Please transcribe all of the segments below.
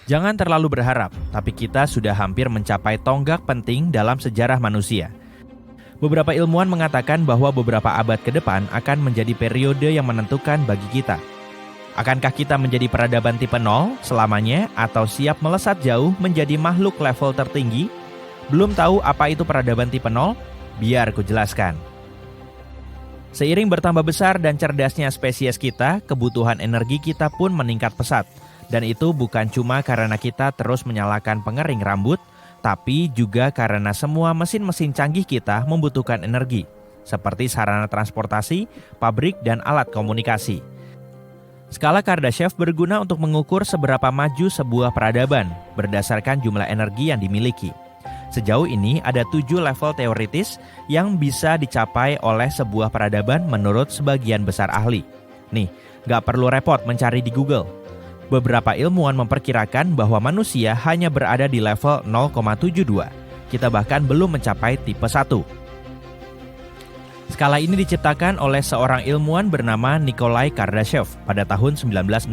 Jangan terlalu berharap, tapi kita sudah hampir mencapai tonggak penting dalam sejarah manusia. Beberapa ilmuwan mengatakan bahwa beberapa abad ke depan akan menjadi periode yang menentukan bagi kita. Akankah kita menjadi peradaban tipe 0 selamanya atau siap melesat jauh menjadi makhluk level tertinggi? Belum tahu apa itu peradaban tipe 0? Biar ku jelaskan. Seiring bertambah besar dan cerdasnya spesies kita, kebutuhan energi kita pun meningkat pesat. Dan itu bukan cuma karena kita terus menyalakan pengering rambut, tapi juga karena semua mesin-mesin canggih kita membutuhkan energi, seperti sarana transportasi, pabrik, dan alat komunikasi. Skala Kardashev berguna untuk mengukur seberapa maju sebuah peradaban berdasarkan jumlah energi yang dimiliki. Sejauh ini ada 7 level teoritis yang bisa dicapai oleh sebuah peradaban menurut sebagian besar ahli. Nih, gak perlu repot mencari di Google. Beberapa ilmuwan memperkirakan bahwa manusia hanya berada di level 0,72. Kita bahkan belum mencapai tipe 1. Skala ini diciptakan oleh seorang ilmuwan bernama Nikolai Kardashev pada tahun 1964.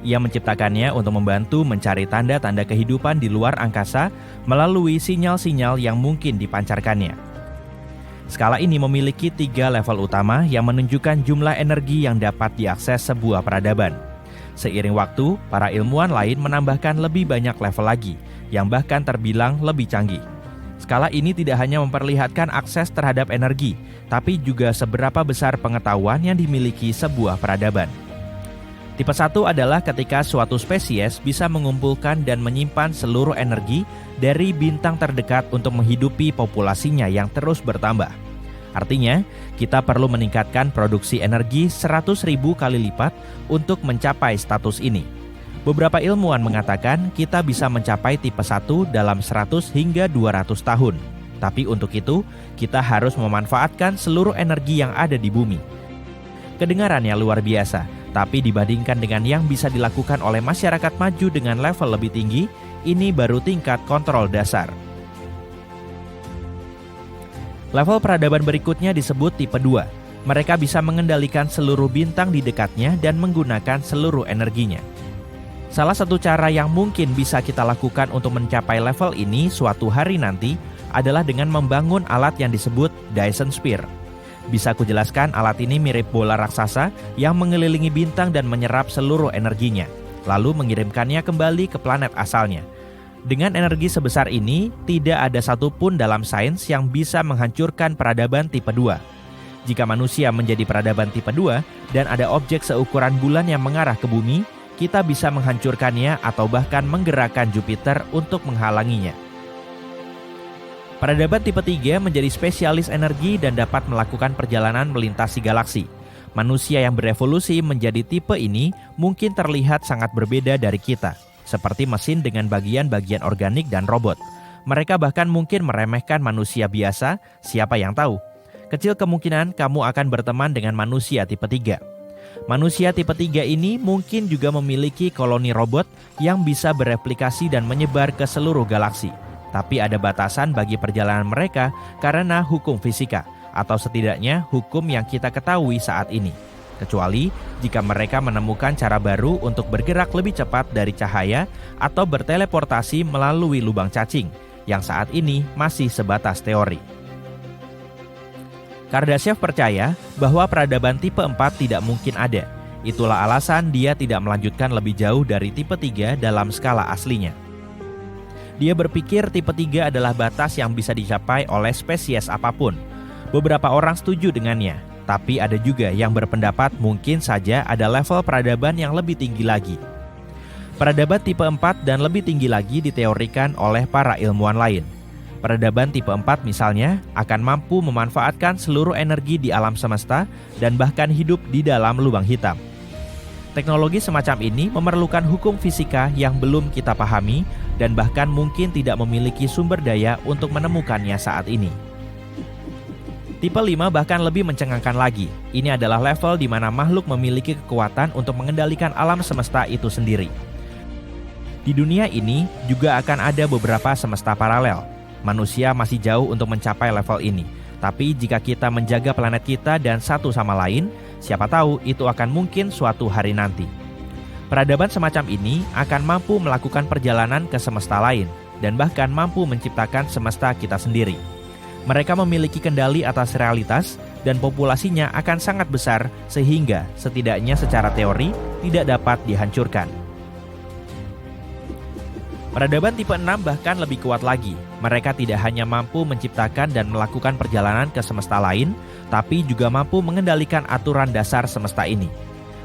Ia menciptakannya untuk membantu mencari tanda-tanda kehidupan di luar angkasa melalui sinyal-sinyal yang mungkin dipancarkannya. Skala ini memiliki 3 level utama yang menunjukkan jumlah energi yang dapat diakses sebuah peradaban. Seiring waktu, para ilmuwan lain menambahkan lebih banyak level lagi, yang bahkan terbilang lebih canggih. Skala ini tidak hanya memperlihatkan akses terhadap energi, tapi juga seberapa besar pengetahuan yang dimiliki sebuah peradaban. Tipe 1 adalah ketika suatu spesies bisa mengumpulkan dan menyimpan seluruh energi dari bintang terdekat untuk menghidupi populasinya yang terus bertambah. Artinya, kita perlu meningkatkan produksi energi 100.000 kali lipat untuk mencapai status ini. Beberapa ilmuwan mengatakan kita bisa mencapai tipe 1 dalam 100 hingga 200 tahun. Tapi untuk itu, kita harus memanfaatkan seluruh energi yang ada di bumi. Kedengarannya luar biasa, tapi dibandingkan dengan yang bisa dilakukan oleh masyarakat maju dengan level lebih tinggi, ini baru tingkat kontrol dasar. Level peradaban berikutnya disebut tipe 2. Mereka bisa mengendalikan seluruh bintang di dekatnya dan menggunakan seluruh energinya. Salah satu cara yang mungkin bisa kita lakukan untuk mencapai level ini suatu hari nanti adalah dengan membangun alat yang disebut Dyson Sphere. Bisa kujelaskan, alat ini mirip bola raksasa yang mengelilingi bintang dan menyerap seluruh energinya, lalu mengirimkannya kembali ke planet asalnya. Dengan energi sebesar ini, tidak ada satupun dalam sains yang bisa menghancurkan peradaban tipe 2. Jika manusia menjadi peradaban tipe 2 dan ada objek seukuran bulan yang mengarah ke bumi, kita bisa menghancurkannya atau bahkan menggerakkan Jupiter untuk menghalanginya. Peradaban tipe 3 menjadi spesialis energi dan dapat melakukan perjalanan melintasi galaksi. Manusia yang berevolusi menjadi tipe ini mungkin terlihat sangat berbeda dari kita, seperti mesin dengan bagian-bagian organik dan robot. Mereka bahkan mungkin meremehkan manusia biasa, siapa yang tahu. Kecil kemungkinan kamu akan berteman dengan manusia tipe 3. Manusia tipe 3 ini mungkin juga memiliki koloni robot yang bisa bereplikasi dan menyebar ke seluruh galaksi. Tapi ada batasan bagi perjalanan mereka karena hukum fisika, atau setidaknya hukum yang kita ketahui saat ini. Kecuali jika mereka menemukan cara baru untuk bergerak lebih cepat dari cahaya atau berteleportasi melalui lubang cacing, yang saat ini masih sebatas teori. Kardashev percaya bahwa peradaban tipe 4 tidak mungkin ada. Itulah alasan dia tidak melanjutkan lebih jauh dari tipe 3 dalam skala aslinya. Dia berpikir tipe 3 adalah batas yang bisa dicapai oleh spesies apapun. Beberapa orang setuju dengannya, tapi ada juga yang berpendapat mungkin saja ada level peradaban yang lebih tinggi lagi. Peradaban tipe 4 dan lebih tinggi lagi diteorikan oleh para ilmuwan lain. Peradaban tipe 4 misalnya akan mampu memanfaatkan seluruh energi di alam semesta dan bahkan hidup di dalam lubang hitam. Teknologi semacam ini memerlukan hukum fisika yang belum kita pahami dan bahkan mungkin tidak memiliki sumber daya untuk menemukannya saat ini. Tipe 5 bahkan lebih mencengangkan lagi. Ini adalah level di mana makhluk memiliki kekuatan untuk mengendalikan alam semesta itu sendiri. Di dunia ini juga akan ada beberapa semesta paralel. Manusia masih jauh untuk mencapai level ini. Tapi jika kita menjaga planet kita dan satu sama lain, siapa tahu itu akan mungkin suatu hari nanti. Peradaban semacam ini akan mampu melakukan perjalanan ke semesta lain dan bahkan mampu menciptakan semesta kita sendiri. Mereka memiliki kendali atas realitas dan populasinya akan sangat besar sehingga setidaknya secara teori tidak dapat dihancurkan. Peradaban tipe 6 bahkan lebih kuat lagi. Mereka tidak hanya mampu menciptakan dan melakukan perjalanan ke semesta lain, tapi juga mampu mengendalikan aturan dasar semesta ini.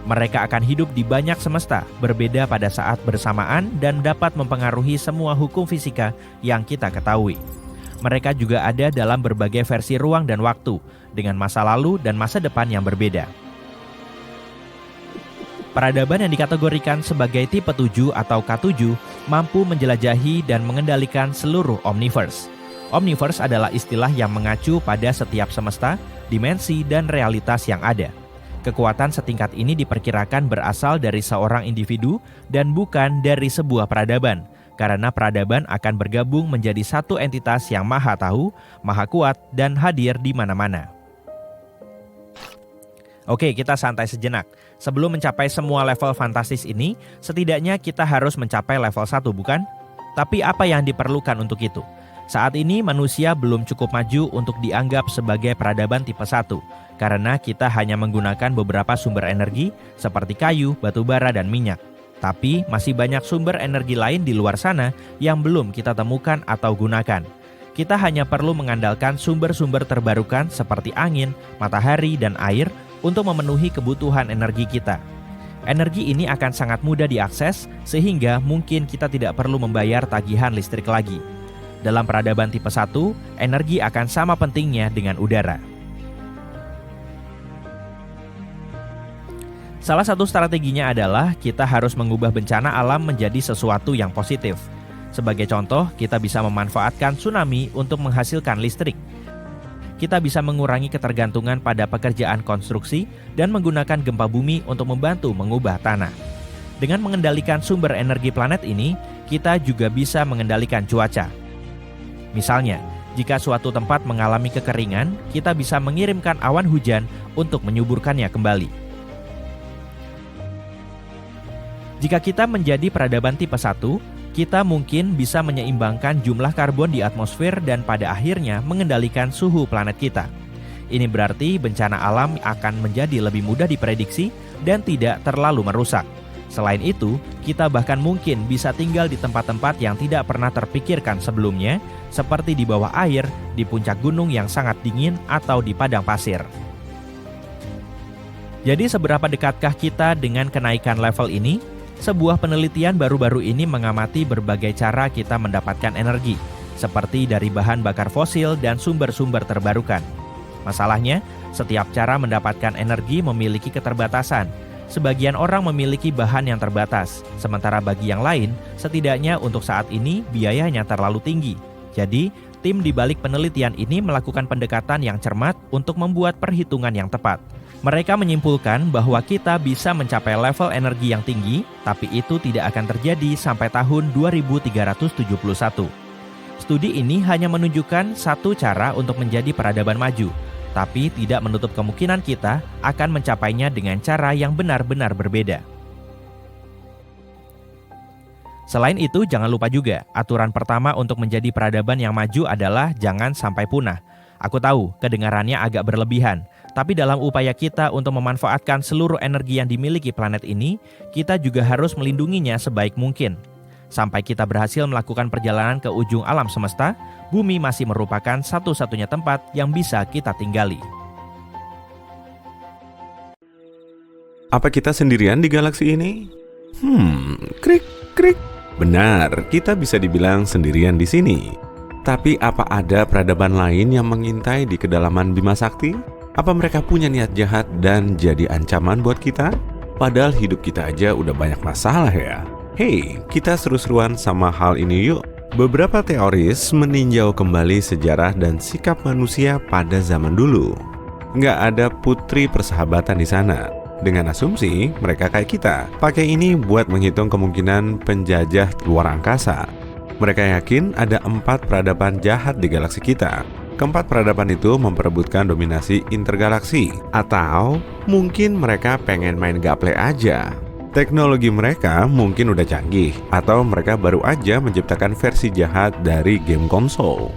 Mereka akan hidup di banyak semesta, berbeda pada saat bersamaan dan dapat mempengaruhi semua hukum fisika yang kita ketahui. Mereka juga ada dalam berbagai versi ruang dan waktu, dengan masa lalu dan masa depan yang berbeda. Peradaban yang dikategorikan sebagai tipe 7 atau K7 mampu menjelajahi dan mengendalikan seluruh omniverse. Omniverse adalah istilah yang mengacu pada setiap semesta, dimensi, dan realitas yang ada. Kekuatan setingkat ini diperkirakan berasal dari seorang individu dan bukan dari sebuah peradaban, karena peradaban akan bergabung menjadi satu entitas yang maha tahu, maha kuat, dan hadir di mana-mana. Oke, kita santai sejenak. Sebelum mencapai semua level fantastis ini, setidaknya kita harus mencapai level 1, bukan? Tapi apa yang diperlukan untuk itu? Saat ini manusia belum cukup maju untuk dianggap sebagai peradaban tipe 1, karena kita hanya menggunakan beberapa sumber energi seperti kayu, batu bara, dan minyak. Tapi masih banyak sumber energi lain di luar sana yang belum kita temukan atau gunakan. Kita hanya perlu mengandalkan sumber-sumber terbarukan seperti angin, matahari, dan air untuk memenuhi kebutuhan energi kita. Energi ini akan sangat mudah diakses sehingga mungkin kita tidak perlu membayar tagihan listrik lagi. Dalam peradaban tipe 1, energi akan sama pentingnya dengan udara. Salah satu strateginya adalah kita harus mengubah bencana alam menjadi sesuatu yang positif. Sebagai contoh, kita bisa memanfaatkan tsunami untuk menghasilkan listrik. Kita bisa mengurangi ketergantungan pada pekerjaan konstruksi dan menggunakan gempa bumi untuk membantu mengubah tanah. Dengan mengendalikan sumber energi planet ini, kita juga bisa mengendalikan cuaca. Misalnya, jika suatu tempat mengalami kekeringan, kita bisa mengirimkan awan hujan untuk menyuburkannya kembali. Jika kita menjadi peradaban tipe 1, kita mungkin bisa menyeimbangkan jumlah karbon di atmosfer dan pada akhirnya mengendalikan suhu planet kita. Ini berarti bencana alam akan menjadi lebih mudah diprediksi dan tidak terlalu merusak. Selain itu, kita bahkan mungkin bisa tinggal di tempat-tempat yang tidak pernah terpikirkan sebelumnya, seperti di bawah air, di puncak gunung yang sangat dingin, atau di padang pasir. Jadi seberapa dekatkah kita dengan kenaikan level ini? Sebuah penelitian baru-baru ini mengamati berbagai cara kita mendapatkan energi, seperti dari bahan bakar fosil dan sumber-sumber terbarukan. Masalahnya, setiap cara mendapatkan energi memiliki keterbatasan. Sebagian orang memiliki bahan yang terbatas, sementara bagi yang lain, setidaknya untuk saat ini biayanya terlalu tinggi. Jadi, tim di balik penelitian ini melakukan pendekatan yang cermat untuk membuat perhitungan yang tepat. Mereka menyimpulkan bahwa kita bisa mencapai level energi yang tinggi, tapi itu tidak akan terjadi sampai tahun 2371. Studi ini hanya menunjukkan satu cara untuk menjadi peradaban maju, tapi tidak menutup kemungkinan kita akan mencapainya dengan cara yang benar-benar berbeda. Selain itu, jangan lupa juga, aturan pertama untuk menjadi peradaban yang maju adalah jangan sampai punah. Aku tahu, kedengarannya agak berlebihan, tapi dalam upaya kita untuk memanfaatkan seluruh energi yang dimiliki planet ini, kita juga harus melindunginya sebaik mungkin. Sampai kita berhasil melakukan perjalanan ke ujung alam semesta, bumi masih merupakan satu-satunya tempat yang bisa kita tinggali. Apa kita sendirian di galaksi ini? Krik. Benar, kita bisa dibilang sendirian di sini. Tapi apa ada peradaban lain yang mengintai di kedalaman Bima Sakti? Apa mereka punya niat jahat dan jadi ancaman buat kita? Padahal hidup kita aja udah banyak masalah ya. Hey, kita seru-seruan sama hal ini yuk. Beberapa teoris meninjau kembali sejarah dan sikap manusia pada zaman dulu. Nggak ada putri persahabatan di sana. Dengan asumsi mereka kayak kita. Pakai ini buat menghitung kemungkinan penjajah luar angkasa. Mereka yakin ada 4 peradaban jahat di galaksi kita. Keempat peradaban itu memperebutkan dominasi intergalaksi. Atau mungkin mereka pengen main gaple aja. Teknologi mereka mungkin udah canggih, atau mereka baru aja menciptakan versi jahat dari game konsol.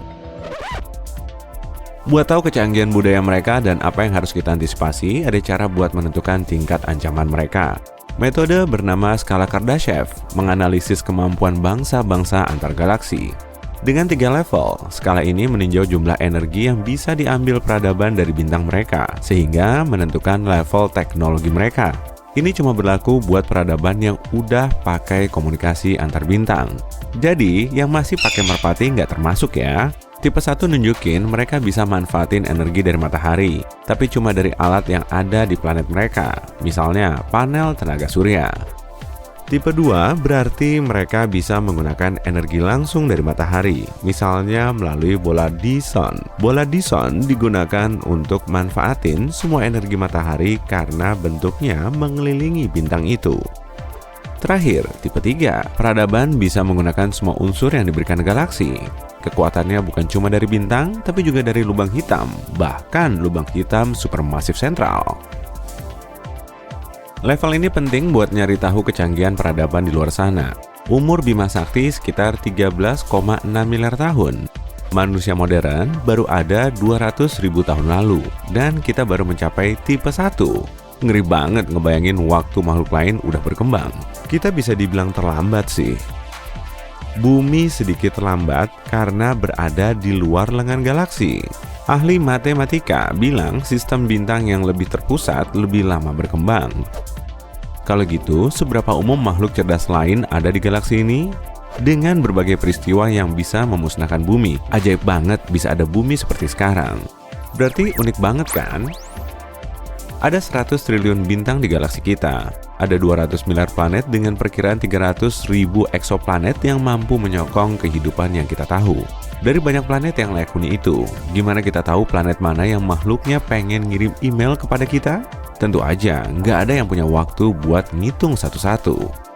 Buat tahu kecanggihan budaya mereka dan apa yang harus kita antisipasi, ada cara buat menentukan tingkat ancaman mereka. Metode bernama skala Kardashev menganalisis kemampuan bangsa-bangsa antar galaksi. Dengan 3 level, skala ini meninjau jumlah energi yang bisa diambil peradaban dari bintang mereka, sehingga menentukan level teknologi mereka. Ini cuma berlaku buat peradaban yang udah pakai komunikasi antar bintang. Jadi, yang masih pakai merpati nggak termasuk ya. Tipe 1 nunjukin mereka bisa manfaatin energi dari matahari, tapi cuma dari alat yang ada di planet mereka, misalnya panel tenaga surya. Tipe 2 berarti mereka bisa menggunakan energi langsung dari matahari, misalnya melalui bola Dyson. Bola Dyson digunakan untuk manfaatin semua energi matahari karena bentuknya mengelilingi bintang itu. Terakhir, tipe 3, peradaban bisa menggunakan semua unsur yang diberikan galaksi. Kekuatannya bukan cuma dari bintang, tapi juga dari lubang hitam, bahkan lubang hitam supermasif sentral. Level ini penting buat nyari tahu kecanggihan peradaban di luar sana. Umur Bima Sakti sekitar 13,6 miliar tahun. Manusia modern baru ada 200.000 tahun lalu, dan kita baru mencapai tipe 1. Ngeri banget ngebayangin waktu makhluk lain udah berkembang. Kita bisa dibilang terlambat sih. Bumi sedikit terlambat karena berada di luar lengan galaksi. Ahli matematika bilang sistem bintang yang lebih terpusat lebih lama berkembang. Kalau gitu, seberapa umum makhluk cerdas lain ada di galaksi ini? Dengan berbagai peristiwa yang bisa memusnahkan bumi, ajaib banget bisa ada bumi seperti sekarang. Berarti unik banget kan? Ada 100 triliun bintang di galaksi kita. Ada 200 miliar planet dengan perkiraan 300.000 eksoplanet yang mampu menyokong kehidupan yang kita tahu. Dari banyak planet yang layak huni itu, gimana kita tahu planet mana yang makhluknya pengen ngirim email kepada kita? Tentu aja, nggak ada yang punya waktu buat ngitung satu-satu.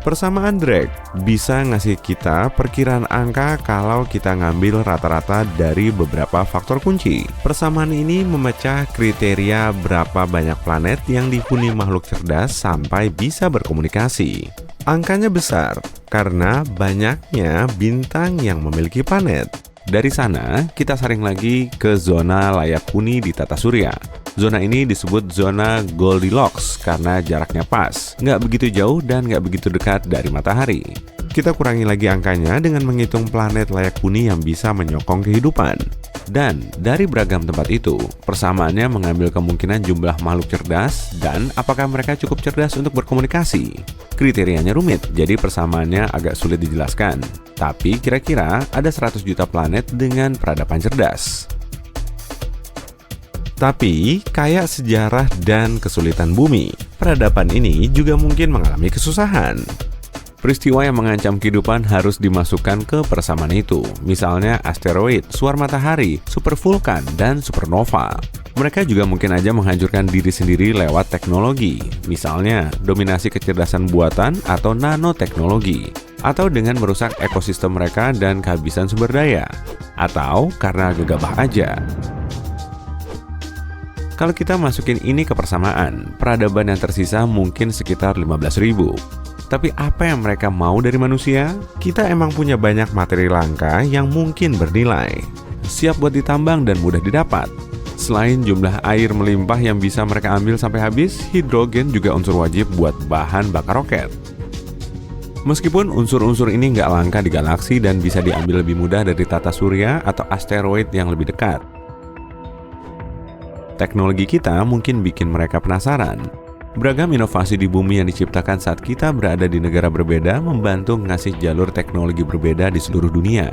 Persamaan Drake bisa ngasih kita perkiraan angka kalau kita ngambil rata-rata dari beberapa faktor kunci. Persamaan ini memecah kriteria berapa banyak planet yang dihuni makhluk cerdas sampai bisa berkomunikasi. Angkanya besar karena banyaknya bintang yang memiliki planet. Dari sana, kita saring lagi ke zona layak huni di tata surya. Zona ini disebut zona Goldilocks karena jaraknya pas, nggak begitu jauh dan nggak begitu dekat dari matahari. Kita kurangi lagi angkanya dengan menghitung planet layak huni yang bisa menyokong kehidupan. Dan dari beragam tempat itu, persamaannya mengambil kemungkinan jumlah makhluk cerdas dan apakah mereka cukup cerdas untuk berkomunikasi. Kriterianya rumit, jadi persamaannya agak sulit dijelaskan. Tapi kira-kira ada 100 juta planet dengan peradaban cerdas. Tapi, kayak sejarah dan kesulitan bumi, peradaban ini juga mungkin mengalami kesusahan. Peristiwa yang mengancam kehidupan harus dimasukkan ke persamaan itu, misalnya asteroid, suar matahari, supervulkan, dan supernova. Mereka juga mungkin aja menghancurkan diri sendiri lewat teknologi, misalnya dominasi kecerdasan buatan atau nanoteknologi, atau dengan merusak ekosistem mereka dan kehabisan sumber daya, atau karena gegabah aja. Kalau kita masukin ini ke persamaan, peradaban yang tersisa mungkin sekitar 15.000. Tapi apa yang mereka mau dari manusia? Kita emang punya banyak materi langka yang mungkin bernilai, siap buat ditambang dan mudah didapat. Selain jumlah air melimpah yang bisa mereka ambil sampai habis, hidrogen juga unsur wajib buat bahan bakar roket. Meskipun unsur-unsur ini nggak langka di galaksi dan bisa diambil lebih mudah dari tata surya atau asteroid yang lebih dekat. Teknologi kita mungkin bikin mereka penasaran. Beragam inovasi di bumi yang diciptakan saat kita berada di negara berbeda membantu ngasih jalur teknologi berbeda di seluruh dunia.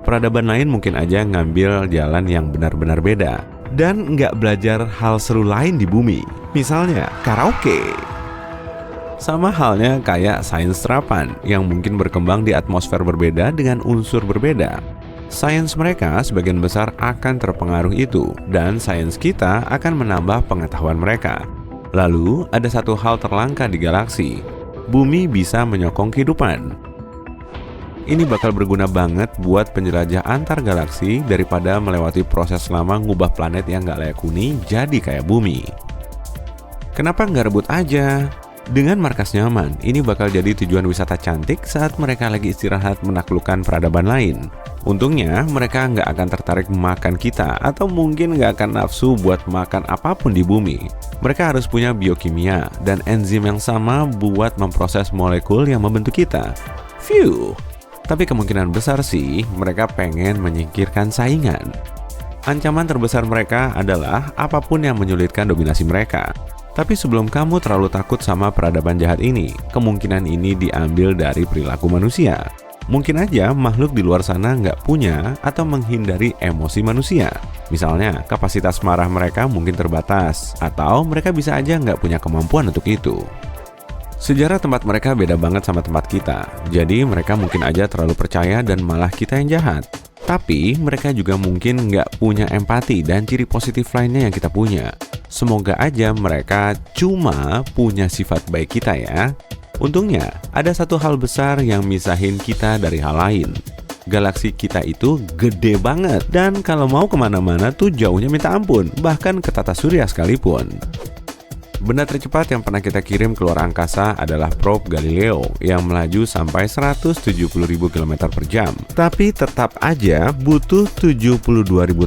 Peradaban lain mungkin aja ngambil jalan yang benar-benar beda dan nggak belajar hal seru lain di bumi, misalnya karaoke. Sama halnya kayak sains serapan yang mungkin berkembang di atmosfer berbeda dengan unsur berbeda. Sains mereka sebagian besar akan terpengaruh itu, dan sains kita akan menambah pengetahuan mereka. Lalu, ada satu hal terlangka di galaksi. Bumi bisa menyokong kehidupan. Ini bakal berguna banget buat penjelajah antar galaksi daripada melewati proses lama ngubah planet yang gak layak huni jadi kayak bumi. Kenapa nggak rebut aja? Dengan markas nyaman, ini bakal jadi tujuan wisata cantik saat mereka lagi istirahat menaklukkan peradaban lain. Untungnya, mereka nggak akan tertarik makan kita atau mungkin nggak akan nafsu buat makan apapun di bumi. Mereka harus punya biokimia dan enzim yang sama buat memproses molekul yang membentuk kita. Phew! Tapi kemungkinan besar sih, mereka pengen menyingkirkan saingan. Ancaman terbesar mereka adalah apapun yang menyulitkan dominasi mereka. Tapi sebelum kamu terlalu takut sama peradaban jahat ini, kemungkinan ini diambil dari perilaku manusia. Mungkin aja makhluk di luar sana nggak punya atau menghindari emosi manusia. Misalnya, kapasitas marah mereka mungkin terbatas, atau mereka bisa aja nggak punya kemampuan untuk itu. Sejarah tempat mereka beda banget sama tempat kita, jadi mereka mungkin aja terlalu percaya dan malah kita yang jahat. Tapi mereka juga mungkin nggak punya empati dan ciri positif lainnya yang kita punya. Semoga aja mereka cuma punya sifat baik kita ya. Untungnya, ada satu hal besar yang misahin kita dari hal lain. Galaksi kita itu gede banget, dan kalau mau kemana-mana tuh jauhnya minta ampun, bahkan ke tata surya sekalipun. Benda tercepat yang pernah kita kirim keluar angkasa adalah probe Galileo yang melaju sampai 170.000 km per jam. Tapi tetap aja butuh 72.000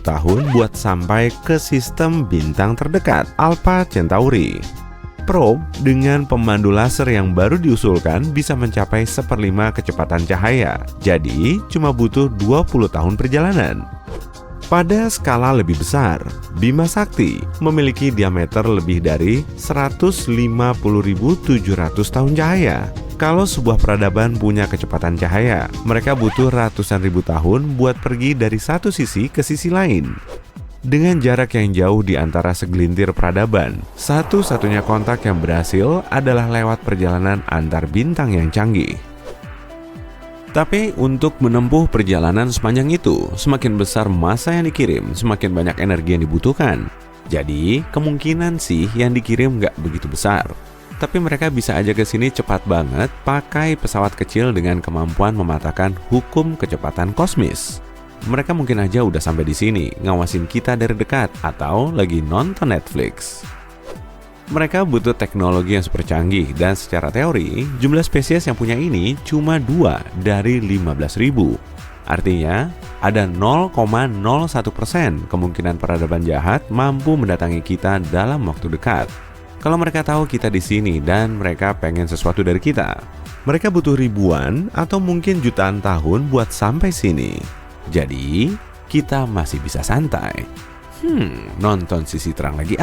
tahun buat sampai ke sistem bintang terdekat, Alpha Centauri. Probe dengan pemandu laser yang baru diusulkan bisa mencapai 1/5 kecepatan cahaya. Jadi cuma butuh 20 tahun perjalanan. Pada skala lebih besar, Bima Sakti memiliki diameter lebih dari 150.700 tahun cahaya. Kalau sebuah peradaban punya kecepatan cahaya, mereka butuh ratusan ribu tahun buat pergi dari satu sisi ke sisi lain. Dengan jarak yang jauh di antara segelintir peradaban, satu-satunya kontak yang berhasil adalah lewat perjalanan antar bintang yang canggih. Tapi untuk menempuh perjalanan sepanjang itu, semakin besar massa yang dikirim, semakin banyak energi yang dibutuhkan. Jadi, kemungkinan sih yang dikirim nggak begitu besar. Tapi mereka bisa aja ke sini cepat banget pakai pesawat kecil dengan kemampuan mematahkan hukum kecepatan kosmis. Mereka mungkin aja udah sampai di sini, ngawasin kita dari dekat atau lagi nonton Netflix. Mereka butuh teknologi yang super canggih dan secara teori, jumlah spesies yang punya ini cuma 2 dari 15.000. Artinya, ada 0,01% kemungkinan peradaban jahat mampu mendatangi kita dalam waktu dekat. Kalau mereka tahu kita di sini dan mereka pengen sesuatu dari kita, mereka butuh ribuan atau mungkin jutaan tahun buat sampai sini. Jadi, kita masih bisa santai. Nonton sisi terang lagi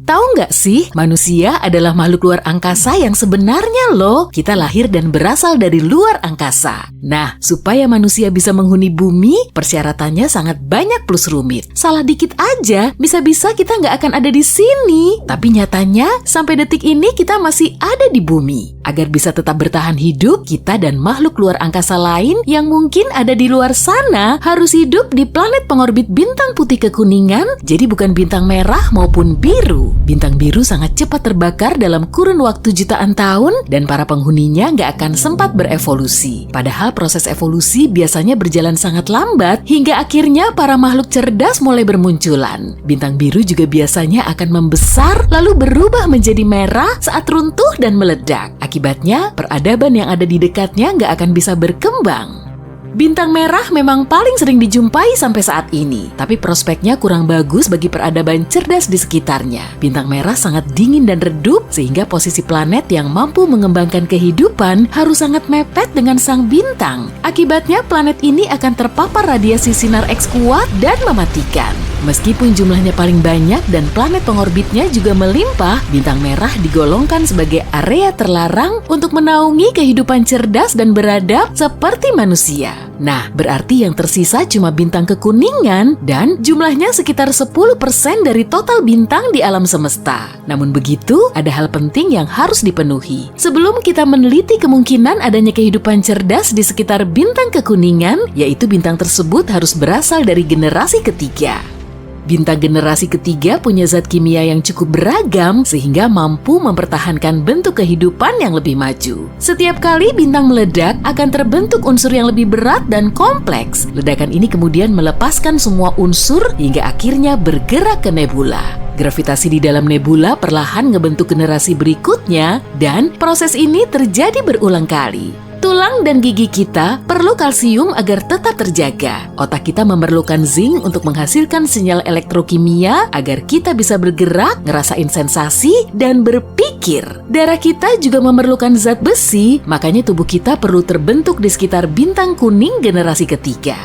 Tahu nggak sih, manusia adalah makhluk luar angkasa yang sebenarnya loh. Kita lahir dan berasal dari luar angkasa. Nah, supaya manusia bisa menghuni bumi, persyaratannya sangat banyak plus rumit. Salah dikit aja, bisa-bisa kita nggak akan ada di sini. Tapi nyatanya, sampai detik ini kita masih ada di bumi. Agar bisa tetap bertahan hidup, kita dan makhluk luar angkasa lain yang mungkin ada di luar sana harus hidup di planet pengorbit bintang putih kekuningan, jadi bukan bintang merah maupun biru. Bintang biru sangat cepat terbakar dalam kurun waktu jutaan tahun dan para penghuninya nggak akan sempat berevolusi. Padahal proses evolusi biasanya berjalan sangat lambat hingga akhirnya para makhluk cerdas mulai bermunculan. Bintang biru juga biasanya akan membesar lalu berubah menjadi merah saat runtuh dan meledak. Akibatnya, peradaban yang ada di dekatnya nggak akan bisa berkembang. Bintang merah memang paling sering dijumpai sampai saat ini, tapi prospeknya kurang bagus bagi peradaban cerdas di sekitarnya. Bintang merah sangat dingin dan redup, sehingga posisi planet yang mampu mengembangkan kehidupan harus sangat mepet dengan sang bintang. Akibatnya, planet ini akan terpapar radiasi sinar X kuat dan mematikan. Meskipun jumlahnya paling banyak dan planet pengorbitnya juga melimpah, bintang merah digolongkan sebagai area terlarang untuk menaungi kehidupan cerdas dan beradab seperti manusia. Nah, berarti yang tersisa cuma bintang kekuningan dan jumlahnya sekitar 10% dari total bintang di alam semesta. Namun begitu, ada hal penting yang harus dipenuhi. Sebelum kita meneliti kemungkinan adanya kehidupan cerdas di sekitar bintang kekuningan, yaitu bintang tersebut harus berasal dari generasi ketiga. Bintang generasi ketiga punya zat kimia yang cukup beragam sehingga mampu mempertahankan bentuk kehidupan yang lebih maju. Setiap kali bintang meledak akan terbentuk unsur yang lebih berat dan kompleks. Ledakan ini kemudian melepaskan semua unsur hingga akhirnya bergerak ke nebula. Gravitasi di dalam nebula perlahan ngebentuk generasi berikutnya, dan proses ini terjadi berulang kali. Tulang dan gigi kita perlu kalsium agar tetap terjaga. Otak kita memerlukan zinc untuk menghasilkan sinyal elektrokimia agar kita bisa bergerak, ngerasain sensasi, dan berpikir. Darah kita juga memerlukan zat besi, makanya tubuh kita perlu terbentuk di sekitar bintang kuning generasi ketiga.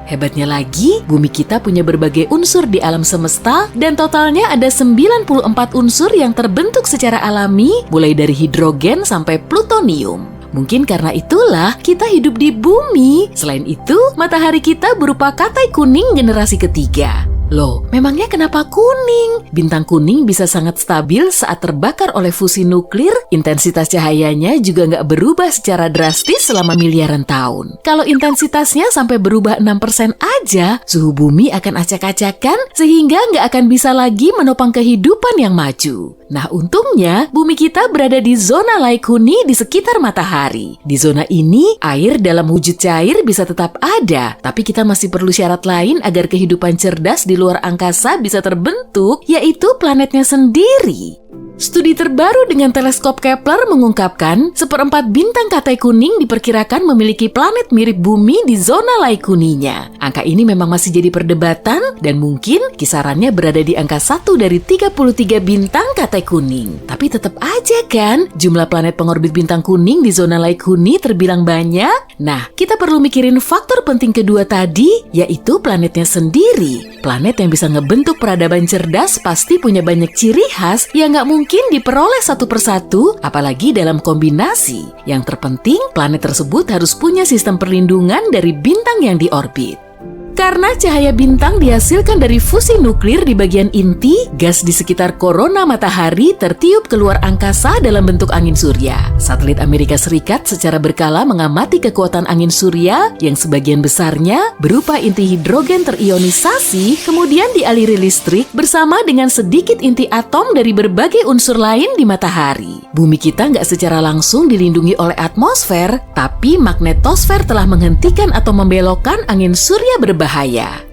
Hebatnya lagi, bumi kita punya berbagai unsur di alam semesta dan totalnya ada 94 unsur yang terbentuk secara alami, mulai dari hidrogen sampai plutonium. Mungkin karena itulah kita hidup di bumi. Selain itu, matahari kita berupa katai kuning generasi ketiga. Loh, memangnya kenapa kuning? Bintang kuning bisa sangat stabil saat terbakar oleh fusi nuklir. Intensitas cahayanya juga nggak berubah secara drastis selama miliaran tahun. Kalau intensitasnya sampai berubah 6% aja, suhu bumi akan acak-acakan sehingga nggak akan bisa lagi menopang kehidupan yang maju. Nah, untungnya bumi kita berada di zona laik huni di sekitar matahari. Di zona ini, air dalam wujud cair bisa tetap ada, tapi kita masih perlu syarat lain agar kehidupan cerdas di luar angkasa bisa terbentuk, yaitu planetnya sendiri. Studi terbaru dengan teleskop Kepler mengungkapkan 1/4 bintang katai kuning diperkirakan memiliki planet mirip bumi di zona laik huninya. Angka ini memang masih jadi perdebatan dan mungkin kisarannya berada di angka 1 dari 33 bintang katai kuning. Tapi tetap aja kan, jumlah planet pengorbit bintang kuning di zona laik huni terbilang banyak. Nah, kita perlu mikirin faktor penting kedua tadi, yaitu planetnya sendiri. Planet yang bisa ngebentuk peradaban cerdas pasti punya banyak ciri khas yang nggak mungkin diperoleh satu persatu, apalagi dalam kombinasi. Yang terpenting, planet tersebut harus punya sistem perlindungan dari bintang yang diorbit. Karena cahaya bintang dihasilkan dari fusi nuklir di bagian inti, gas di sekitar korona matahari tertiup keluar angkasa dalam bentuk angin surya. Satelit Amerika Serikat secara berkala mengamati kekuatan angin surya yang sebagian besarnya berupa inti hidrogen terionisasi, kemudian dialiri listrik bersama dengan sedikit inti atom dari berbagai unsur lain di matahari. Bumi kita nggak secara langsung dilindungi oleh atmosfer, tapi magnetosfer telah menghentikan atau membelokkan angin surya berbahaya.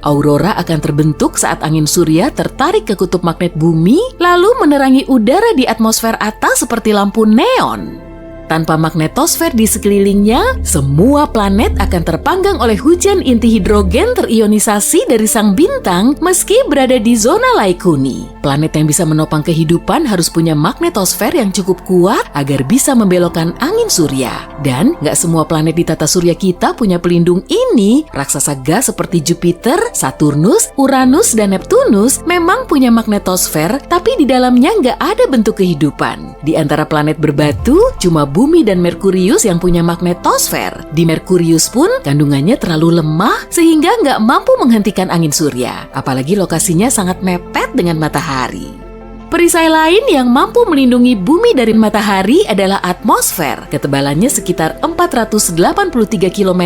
Aurora akan terbentuk saat angin surya tertarik ke kutub magnet bumi, lalu menerangi udara di atmosfer atas seperti lampu neon. Tanpa magnetosfer di sekelilingnya, semua planet akan terpanggang oleh hujan inti hidrogen terionisasi dari sang bintang meski berada di zona laik huni. Planet yang bisa menopang kehidupan harus punya magnetosfer yang cukup kuat agar bisa membelokkan angin surya. Dan nggak semua planet di tata surya kita punya pelindung ini. Raksasa gas seperti Jupiter, Saturnus, Uranus, dan Neptunus memang punya magnetosfer, tapi di dalamnya nggak ada bentuk kehidupan. Di antara planet berbatu, cuma Bumi dan Merkurius yang punya magnetosfer. Di Merkurius pun kandungannya terlalu lemah sehingga nggak mampu menghentikan angin surya. Apalagi lokasinya sangat mepet dengan matahari. Perisai lain yang mampu melindungi bumi dari matahari adalah atmosfer. Ketebalannya sekitar 483 km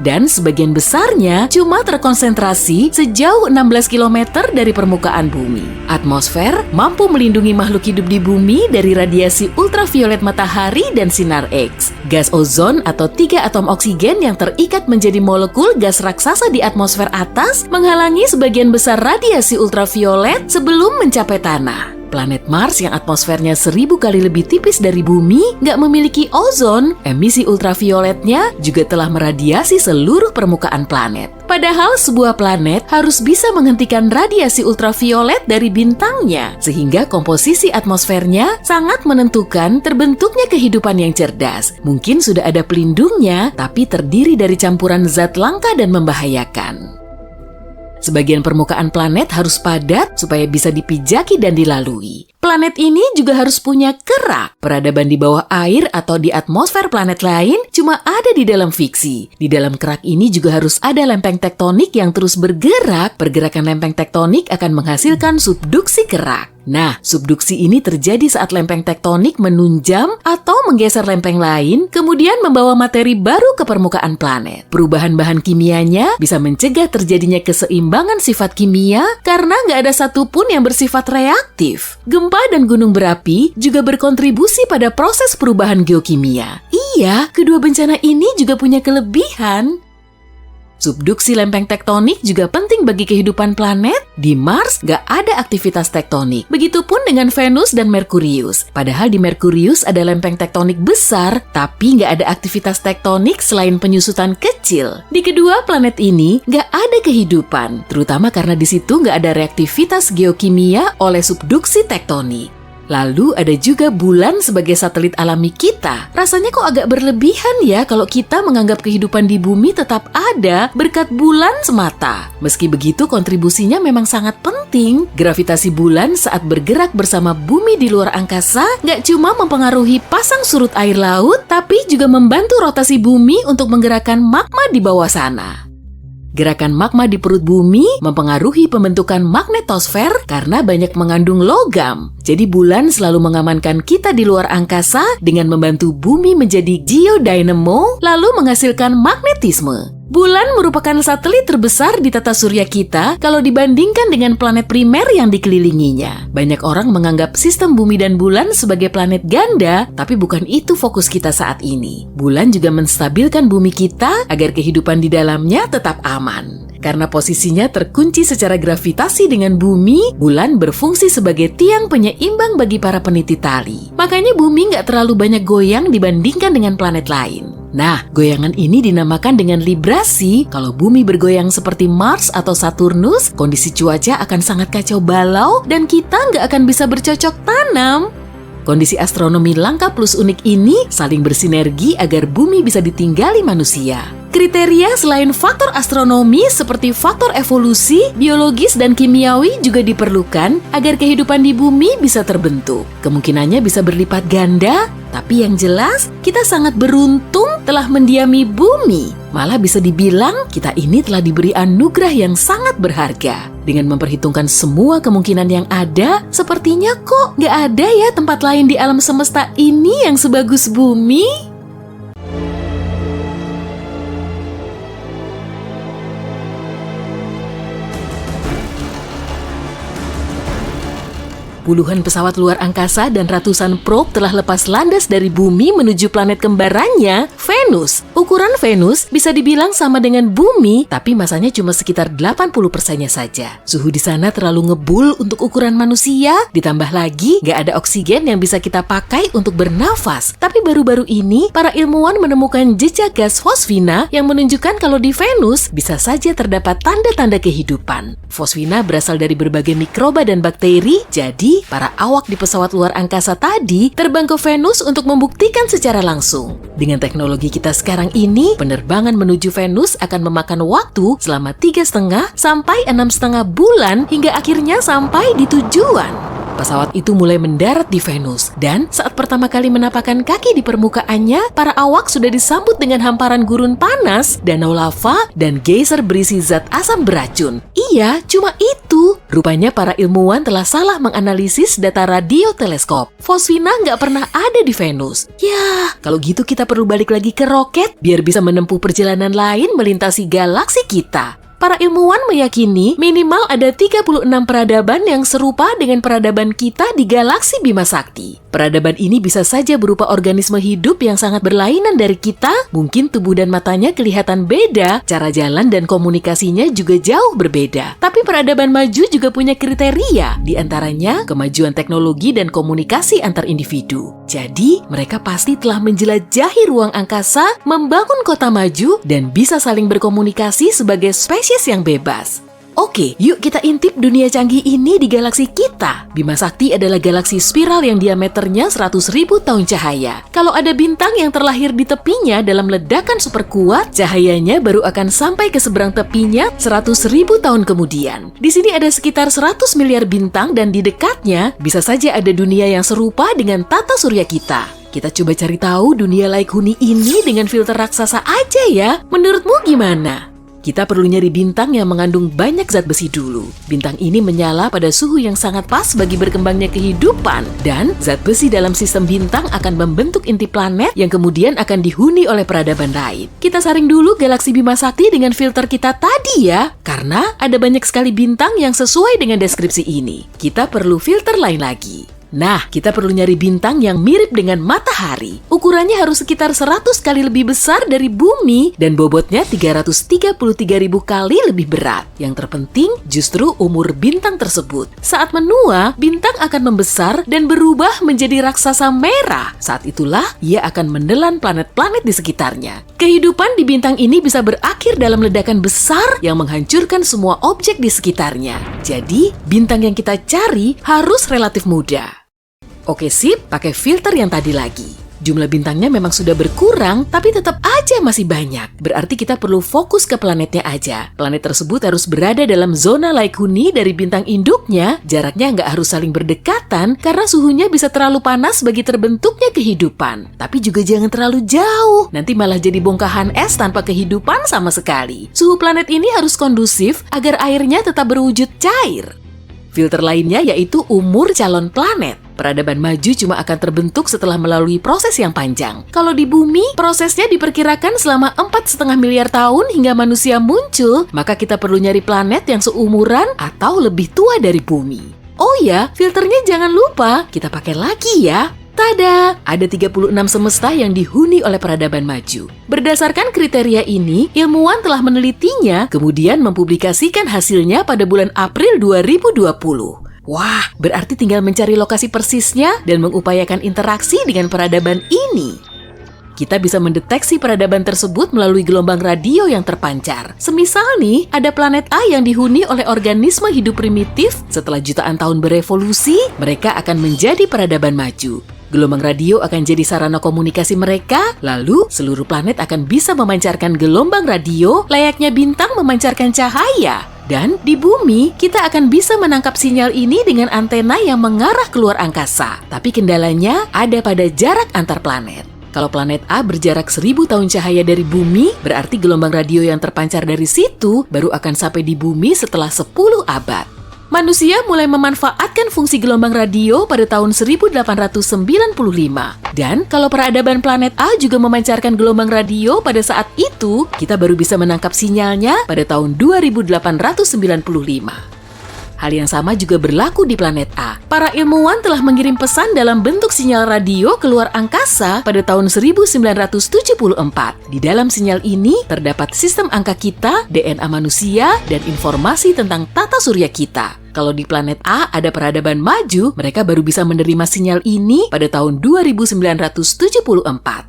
dan sebagian besarnya cuma terkonsentrasi sejauh 16 km dari permukaan bumi. Atmosfer mampu melindungi makhluk hidup di bumi dari radiasi ultraviolet matahari dan sinar X. Gas ozon atau 3 atom oksigen yang terikat menjadi molekul gas raksasa di atmosfer atas menghalangi sebagian besar radiasi ultraviolet sebelum mencapai tanah. Planet Mars yang atmosfernya 1000 kali lebih tipis dari bumi nggak memiliki ozon. Emisi ultravioletnya juga telah meradiasi seluruh permukaan planet. Padahal sebuah planet harus bisa menghentikan radiasi ultraviolet dari bintangnya, sehingga komposisi atmosfernya sangat menentukan terbentuknya kehidupan yang cerdas. Mungkin sudah ada pelindungnya, tapi terdiri dari campuran zat langka dan membahayakan. Sebagian permukaan planet harus padat supaya bisa dipijaki dan dilalui. Planet ini juga harus punya kerak. Peradaban di bawah air atau di atmosfer planet lain cuma ada di dalam fiksi. Di dalam kerak ini juga harus ada lempeng tektonik yang terus bergerak. Pergerakan lempeng tektonik akan menghasilkan subduksi kerak. Nah, subduksi ini terjadi saat lempeng tektonik menunjam atau menggeser lempeng lain, kemudian membawa materi baru ke permukaan planet. Perubahan bahan kimianya bisa mencegah terjadinya keseimbangan sifat kimia karena nggak ada satupun yang bersifat reaktif. Gempa dan gunung berapi juga berkontribusi pada proses perubahan geokimia. Iya, kedua bencana ini juga punya kelebihan. Subduksi lempeng tektonik juga penting bagi kehidupan planet. Di Mars nggak ada aktivitas tektonik. Begitupun dengan Venus dan Merkurius. Padahal di Merkurius ada lempeng tektonik besar, tapi nggak ada aktivitas tektonik selain penyusutan kecil. Di kedua planet ini nggak ada kehidupan, terutama karena di situ nggak ada reaktivitas geokimia oleh subduksi tektonik. Lalu ada juga bulan sebagai satelit alami kita. Rasanya kok agak berlebihan ya kalau kita menganggap kehidupan di bumi tetap ada berkat bulan semata. Meski begitu kontribusinya memang sangat penting. Gravitasi bulan saat bergerak bersama bumi di luar angkasa nggak cuma mempengaruhi pasang surut air laut, tapi juga membantu rotasi bumi untuk menggerakkan magma di bawah sana. Gerakan magma di perut bumi mempengaruhi pembentukan magnetosfer karena banyak mengandung logam. Jadi bulan selalu mengamankan kita di luar angkasa dengan membantu bumi menjadi geodynamo lalu menghasilkan magnetisme. Bulan merupakan satelit terbesar di tata surya kita kalau dibandingkan dengan planet primer yang dikelilinginya. Banyak orang menganggap sistem bumi dan bulan sebagai planet ganda, tapi bukan itu fokus kita saat ini. Bulan juga menstabilkan bumi kita agar kehidupan di dalamnya tetap aman. Karena posisinya terkunci secara gravitasi dengan bumi, bulan berfungsi sebagai tiang penyeimbang bagi para peniti tali. Makanya bumi nggak terlalu banyak goyang dibandingkan dengan planet lain. Nah, goyangan ini dinamakan dengan librasi. Kalau bumi bergoyang seperti Mars atau Saturnus, kondisi cuaca akan sangat kacau balau dan kita nggak akan bisa bercocok tanam. Kondisi astronomi langka plus unik ini saling bersinergi agar bumi bisa ditinggali manusia. Kriteria selain faktor astronomi seperti faktor evolusi, biologis, dan kimiawi juga diperlukan agar kehidupan di bumi bisa terbentuk. Kemungkinannya bisa berlipat ganda, tapi yang jelas kita sangat beruntung telah mendiami bumi. Malah bisa dibilang kita ini telah diberi anugerah yang sangat berharga. Dengan memperhitungkan semua kemungkinan yang ada, sepertinya kok nggak ada ya tempat lain di alam semesta ini yang sebagus bumi. Puluhan pesawat luar angkasa dan ratusan probe telah lepas landas dari bumi menuju planet kembarannya, Venus. Ukuran Venus bisa dibilang sama dengan bumi, tapi masanya cuma sekitar 80%-nya saja. Suhu di sana terlalu ngebul untuk ukuran manusia, ditambah lagi nggak ada oksigen yang bisa kita pakai untuk bernafas. Tapi baru-baru ini, para ilmuwan menemukan jejak gas fosfina yang menunjukkan kalau di Venus bisa saja terdapat tanda-tanda kehidupan. Fosfina berasal dari berbagai mikroba dan bakteri, jadi para awak di pesawat luar angkasa tadi terbang ke Venus untuk membuktikan secara langsung. Dengan teknologi kita sekarang ini, penerbangan menuju Venus akan memakan waktu selama 3,5 sampai 6,5 bulan hingga akhirnya sampai di tujuan. Pesawat itu mulai mendarat di Venus, dan saat pertama kali menapakkan kaki di permukaannya, para awak sudah disambut dengan hamparan gurun panas, danau lava, dan geyser berisi zat asam beracun. Iya, cuma itu. Rupanya para ilmuwan telah salah menganalisis data radioteleskop. Fosfina nggak pernah ada di Venus. Yah, kalau gitu kita perlu balik lagi ke roket, biar bisa menempuh perjalanan lain melintasi galaksi kita. Para ilmuwan meyakini minimal ada 36 peradaban yang serupa dengan peradaban kita di galaksi Bima Sakti. Peradaban ini bisa saja berupa organisme hidup yang sangat berlainan dari kita, mungkin tubuh dan matanya kelihatan beda, cara jalan dan komunikasinya juga jauh berbeda. Tapi peradaban maju juga punya kriteria, di antaranya kemajuan teknologi dan komunikasi antar individu. Jadi, mereka pasti telah menjelajahi ruang angkasa, membangun kota maju, dan bisa saling berkomunikasi sebagai spesies yang bebas. Oke, yuk kita intip dunia canggih ini di galaksi kita. Bima Sakti adalah galaksi spiral yang diameternya 100.000 tahun cahaya. Kalau ada bintang yang terlahir di tepinya dalam ledakan super kuat, cahayanya baru akan sampai ke seberang tepinya 100.000 tahun kemudian. Di sini ada sekitar 100 miliar bintang dan di dekatnya bisa saja ada dunia yang serupa dengan tata surya kita. Kita coba cari tahu dunia laik huni ini dengan filter raksasa aja ya. Menurutmu gimana? Kita perlu nyari bintang yang mengandung banyak zat besi dulu. Bintang ini menyala pada suhu yang sangat pas bagi berkembangnya kehidupan. Dan zat besi dalam sistem bintang akan membentuk inti planet yang kemudian akan dihuni oleh peradaban lain. Kita saring dulu galaksi Bima Sakti dengan filter kita tadi ya. Karena ada banyak sekali bintang yang sesuai dengan deskripsi ini. Kita perlu filter lain lagi. Nah, kita perlu nyari bintang yang mirip dengan matahari. Ukurannya harus sekitar 100 kali lebih besar dari bumi dan bobotnya 333.000 kali lebih berat. Yang terpenting justru umur bintang tersebut. Saat menua, bintang akan membesar dan berubah menjadi raksasa merah. Saat itulah ia akan menelan planet-planet di sekitarnya. Kehidupan di bintang ini bisa berakhir dalam ledakan besar yang menghancurkan semua objek di sekitarnya. Jadi, bintang yang kita cari harus relatif muda. Oke sip, pakai filter yang tadi lagi. Jumlah bintangnya memang sudah berkurang, tapi tetap aja masih banyak. Berarti kita perlu fokus ke planetnya aja. Planet tersebut harus berada dalam zona laik huni dari bintang induknya. Jaraknya nggak harus saling berdekatan, karena suhunya bisa terlalu panas bagi terbentuknya kehidupan. Tapi juga jangan terlalu jauh, nanti malah jadi bongkahan es tanpa kehidupan sama sekali. Suhu planet ini harus kondusif agar airnya tetap berwujud cair. Filter lainnya yaitu umur calon planet. Peradaban maju cuma akan terbentuk setelah melalui proses yang panjang. Kalau di bumi, prosesnya diperkirakan selama 4,5 miliar tahun hingga manusia muncul, maka kita perlu nyari planet yang seumuran atau lebih tua dari bumi. Oh ya, filternya jangan lupa, kita pakai lagi ya. Tada! Ada 36 semesta yang dihuni oleh peradaban maju. Berdasarkan kriteria ini, ilmuwan telah menelitinya, kemudian mempublikasikan hasilnya pada bulan April 2020. Wah, berarti tinggal mencari lokasi persisnya dan mengupayakan interaksi dengan peradaban ini. Kita bisa mendeteksi peradaban tersebut melalui gelombang radio yang terpancar. Semisal nih, ada planet A yang dihuni oleh organisme hidup primitif. Setelah jutaan tahun berevolusi, mereka akan menjadi peradaban maju. Gelombang radio akan jadi sarana komunikasi mereka, lalu seluruh planet akan bisa memancarkan gelombang radio layaknya bintang memancarkan cahaya. Dan di bumi, kita akan bisa menangkap sinyal ini dengan antena yang mengarah keluar angkasa. Tapi kendalanya ada pada jarak antar planet. Kalau planet A berjarak 1000 tahun cahaya dari bumi, berarti gelombang radio yang terpancar dari situ baru akan sampai di bumi setelah 10 abad. Manusia mulai memanfaatkan fungsi gelombang radio pada tahun 1895. Dan kalau peradaban planet A juga memancarkan gelombang radio pada saat itu, kita baru bisa menangkap sinyalnya pada tahun 2895. Hal yang sama juga berlaku di planet A. Para ilmuwan telah mengirim pesan dalam bentuk sinyal radio keluar angkasa pada tahun 1974. Di dalam sinyal ini terdapat sistem angka kita, DNA manusia, dan informasi tentang tata surya kita. Kalau di planet A ada peradaban maju, mereka baru bisa menerima sinyal ini pada tahun 2974.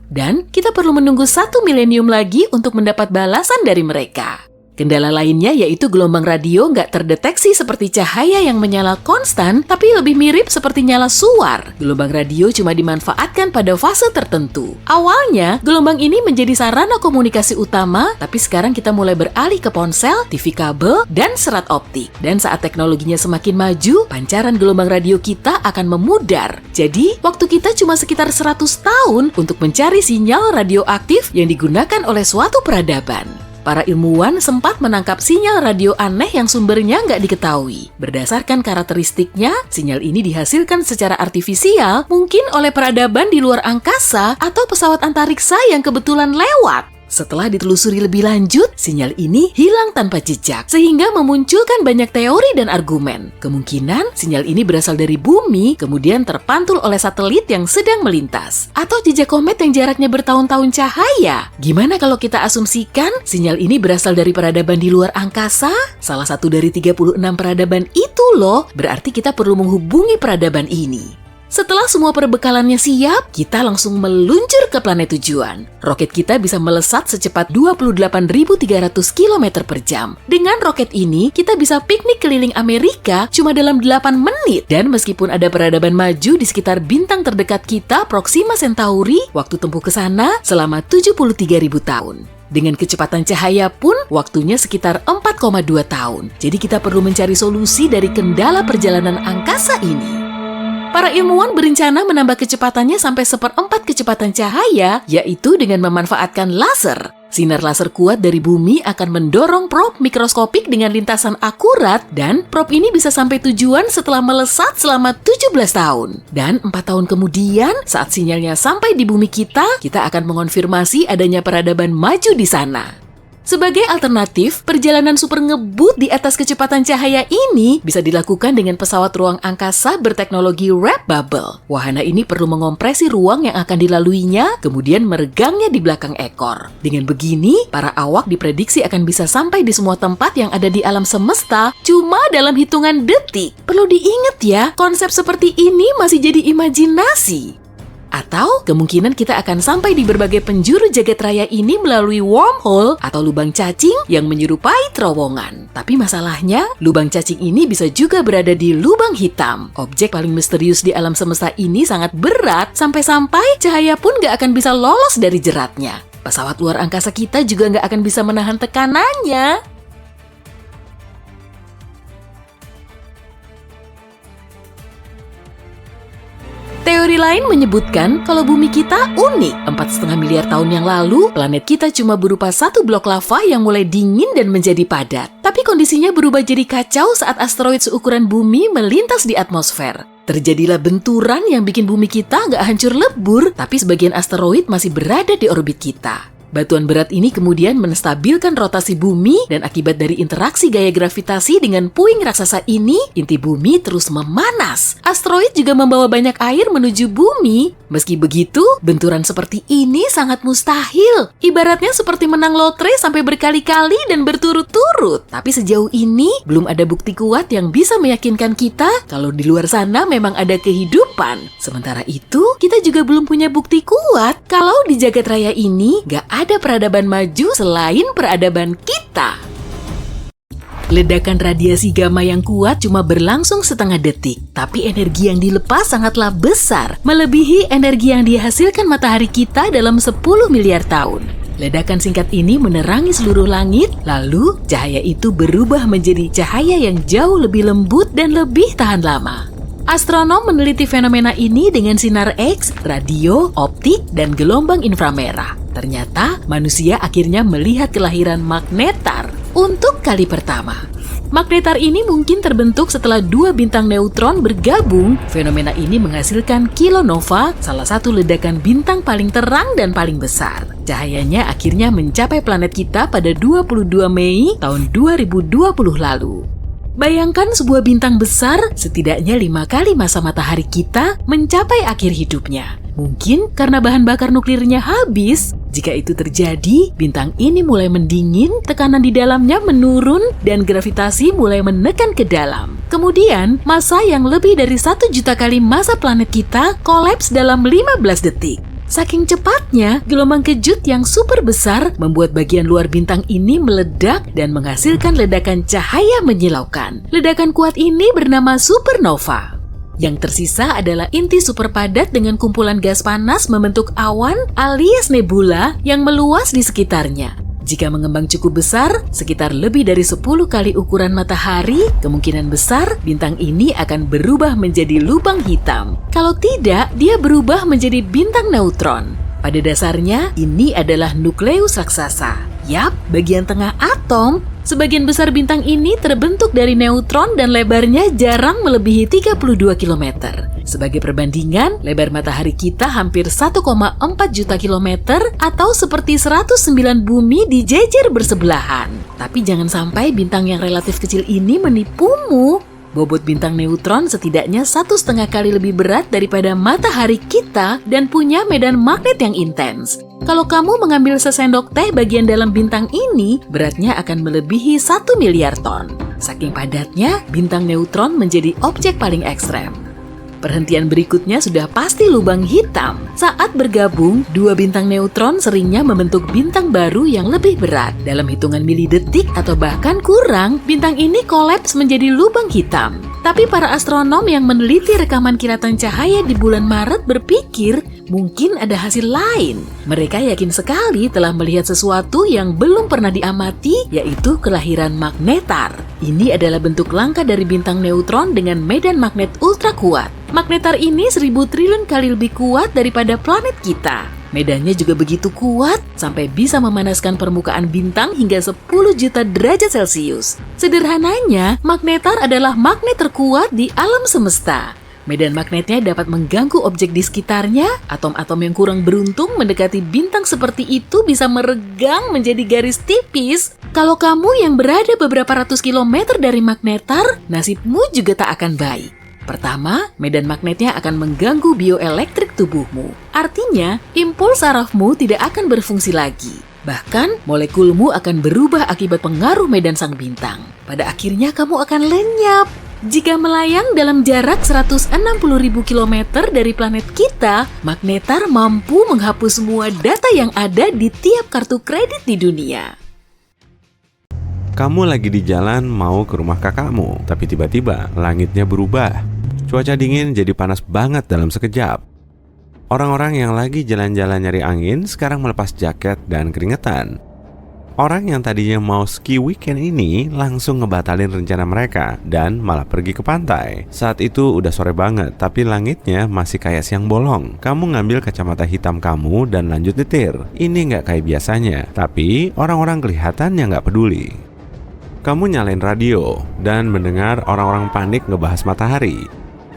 Dan kita perlu menunggu 1 milenium lagi untuk mendapat balasan dari mereka. Kendala lainnya yaitu gelombang radio nggak terdeteksi seperti cahaya yang menyala konstan, tapi lebih mirip seperti nyala suar. Gelombang radio cuma dimanfaatkan pada fase tertentu. Awalnya, gelombang ini menjadi sarana komunikasi utama, tapi sekarang kita mulai beralih ke ponsel, TV kabel, dan serat optik. Dan saat teknologinya semakin maju, pancaran gelombang radio kita akan memudar. Jadi, waktu kita cuma sekitar 100 tahun untuk mencari sinyal radioaktif yang digunakan oleh suatu peradaban. Para ilmuwan sempat menangkap sinyal radio aneh yang sumbernya nggak diketahui. Berdasarkan karakteristiknya, sinyal ini dihasilkan secara artifisial, mungkin oleh peradaban di luar angkasa atau pesawat antariksa yang kebetulan lewat. Setelah ditelusuri lebih lanjut, sinyal ini hilang tanpa jejak, sehingga memunculkan banyak teori dan argumen. Kemungkinan sinyal ini berasal dari bumi, kemudian terpantul oleh satelit yang sedang melintas. Atau jejak komet yang jaraknya bertahun-tahun cahaya. Gimana kalau kita asumsikan sinyal ini berasal dari peradaban di luar angkasa? Salah satu dari 36 peradaban itu loh, berarti kita perlu menghubungi peradaban ini. Setelah semua perbekalannya siap, kita langsung meluncur ke planet tujuan. Roket kita bisa melesat secepat 28.300 km per jam. Dengan roket ini, kita bisa piknik keliling Amerika cuma dalam 8 menit. Dan meskipun ada peradaban maju di sekitar bintang terdekat kita, Proxima Centauri, waktu tempuh ke sana selama 73.000 tahun. Dengan kecepatan cahaya pun, waktunya sekitar 4,2 tahun. Jadi kita perlu mencari solusi dari kendala perjalanan angkasa ini. Para ilmuwan berencana menambah kecepatannya sampai 1/4 kecepatan cahaya, yaitu dengan memanfaatkan laser. Sinar laser kuat dari bumi akan mendorong probe mikroskopik dengan lintasan akurat, dan probe ini bisa sampai tujuan setelah melesat selama 17 tahun. Dan 4 tahun kemudian, saat sinyalnya sampai di bumi kita akan mengonfirmasi adanya peradaban maju di sana. Sebagai alternatif, perjalanan super ngebut di atas kecepatan cahaya ini bisa dilakukan dengan pesawat ruang angkasa berteknologi wrap bubble. Wahana ini perlu mengompresi ruang yang akan dilaluinya, kemudian meregangnya di belakang ekor. Dengan begini, para awak diprediksi akan bisa sampai di semua tempat yang ada di alam semesta cuma dalam hitungan detik. Perlu diingat ya, konsep seperti ini masih jadi imajinasi. Atau kemungkinan kita akan sampai di berbagai penjuru jagat raya ini melalui wormhole atau lubang cacing yang menyerupai terowongan. Tapi masalahnya, lubang cacing ini bisa juga berada di lubang hitam. Objek paling misterius di alam semesta ini sangat berat, sampai-sampai cahaya pun gak akan bisa lolos dari jeratnya. Pesawat luar angkasa kita juga gak akan bisa menahan tekanannya. Teori lain menyebutkan kalau bumi kita unik. 4,5 miliar tahun yang lalu, planet kita cuma berupa satu blok lava yang mulai dingin dan menjadi padat. Tapi kondisinya berubah jadi kacau saat asteroid seukuran bumi melintas di atmosfer. Terjadilah benturan yang bikin bumi kita nggak hancur lebur, tapi sebagian asteroid masih berada di orbit kita. Batuan berat ini kemudian menstabilkan rotasi bumi dan akibat dari interaksi gaya gravitasi dengan puing raksasa ini, inti bumi terus memanas. Asteroid juga membawa banyak air menuju bumi. Meski begitu, benturan seperti ini sangat mustahil. Ibaratnya seperti menang lotre sampai berkali-kali dan berturut-turut. Tapi sejauh ini, belum ada bukti kuat yang bisa meyakinkan kita kalau di luar sana memang ada kehidupan. Sementara itu, kita juga belum punya bukti kuat kalau di jagat raya ini gak ada peradaban maju selain peradaban kita. Ledakan radiasi gamma yang kuat cuma berlangsung setengah detik, tapi energi yang dilepas sangatlah besar, melebihi energi yang dihasilkan matahari kita dalam 10 miliar tahun. Ledakan singkat ini menerangi seluruh langit, lalu cahaya itu berubah menjadi cahaya yang jauh lebih lembut dan lebih tahan lama. Astronom meneliti fenomena ini dengan sinar X, radio, optik, dan gelombang inframerah. Ternyata manusia akhirnya melihat kelahiran magnetar untuk kali pertama. Magnetar ini mungkin terbentuk setelah dua bintang neutron bergabung. Fenomena ini menghasilkan kilonova, salah satu ledakan bintang paling terang dan paling besar. Cahayanya akhirnya mencapai planet kita pada 22 Mei tahun 2020 lalu. Bayangkan sebuah bintang besar setidaknya 5 kali masa matahari kita mencapai akhir hidupnya. Mungkin karena bahan bakar nuklirnya habis. Jika itu terjadi, bintang ini mulai mendingin, tekanan di dalamnya menurun, dan gravitasi mulai menekan ke dalam. Kemudian, massa yang lebih dari 1 juta kali massa planet kita kolaps dalam 15 detik. Saking cepatnya, gelombang kejut yang super besar membuat bagian luar bintang ini meledak dan menghasilkan ledakan cahaya menyilaukan. Ledakan kuat ini bernama supernova. Yang tersisa adalah inti super padat dengan kumpulan gas panas membentuk awan alias nebula yang meluas di sekitarnya. Jika mengembang cukup besar, sekitar lebih dari 10 kali ukuran matahari, kemungkinan besar bintang ini akan berubah menjadi lubang hitam. Kalau tidak, dia berubah menjadi bintang neutron. Pada dasarnya, ini adalah nukleus raksasa. Yap, bagian tengah atom. Sebagian besar bintang ini terbentuk dari neutron dan lebarnya jarang melebihi 32 km. Sebagai perbandingan, lebar matahari kita hampir 1,4 juta kilometer atau seperti 109 bumi dijejer bersebelahan. Tapi jangan sampai bintang yang relatif kecil ini menipumu. Bobot bintang neutron setidaknya 1,5 kali lebih berat daripada matahari kita dan punya medan magnet yang intens. Kalau kamu mengambil sesendok teh bagian dalam bintang ini, beratnya akan melebihi 1 miliar ton. Saking padatnya, bintang neutron menjadi objek paling ekstrem. Perhentian berikutnya sudah pasti lubang hitam. Saat bergabung, dua bintang neutron seringnya membentuk bintang baru yang lebih berat. Dalam hitungan milidetik atau bahkan kurang, bintang ini kolaps menjadi lubang hitam. Tapi para astronom yang meneliti rekaman kilatan cahaya di bulan Maret berpikir mungkin ada hasil lain. Mereka yakin sekali telah melihat sesuatu yang belum pernah diamati, yaitu kelahiran magnetar. Ini adalah bentuk langka dari bintang neutron dengan medan magnet ultra kuat. Magnetar ini 1000 triliun kali lebih kuat daripada planet kita. Medannya juga begitu kuat sampai bisa memanaskan permukaan bintang hingga 10 juta derajat Celcius. Sederhananya, magnetar adalah magnet terkuat di alam semesta. Medan magnetnya dapat mengganggu objek di sekitarnya. Atom-atom yang kurang beruntung mendekati bintang seperti itu bisa meregang menjadi garis tipis. Kalau kamu yang berada beberapa ratus kilometer dari magnetar, nasibmu juga tak akan baik. Pertama, medan magnetnya akan mengganggu bioelektrik tubuhmu. Artinya, impuls sarafmu tidak akan berfungsi lagi. Bahkan, molekulmu akan berubah akibat pengaruh medan sang bintang. Pada akhirnya kamu akan lenyap. Jika melayang dalam jarak 160.000 km dari planet kita, magnetar mampu menghapus semua data yang ada di tiap kartu kredit di dunia. Kamu lagi di jalan mau ke rumah kakakmu, tapi tiba-tiba langitnya berubah. Cuaca dingin jadi panas banget dalam sekejap. Orang-orang yang lagi jalan-jalan nyari angin sekarang melepas jaket dan keringetan. Orang yang tadinya mau ski weekend ini langsung ngebatalin rencana mereka dan malah pergi ke pantai. Saat itu udah sore banget, tapi langitnya masih kayak siang bolong. Kamu ngambil kacamata hitam kamu dan lanjut nyetir. Ini nggak kayak biasanya, tapi orang-orang kelihatannya nggak peduli. Kamu nyalain radio dan mendengar orang-orang panik ngebahas matahari.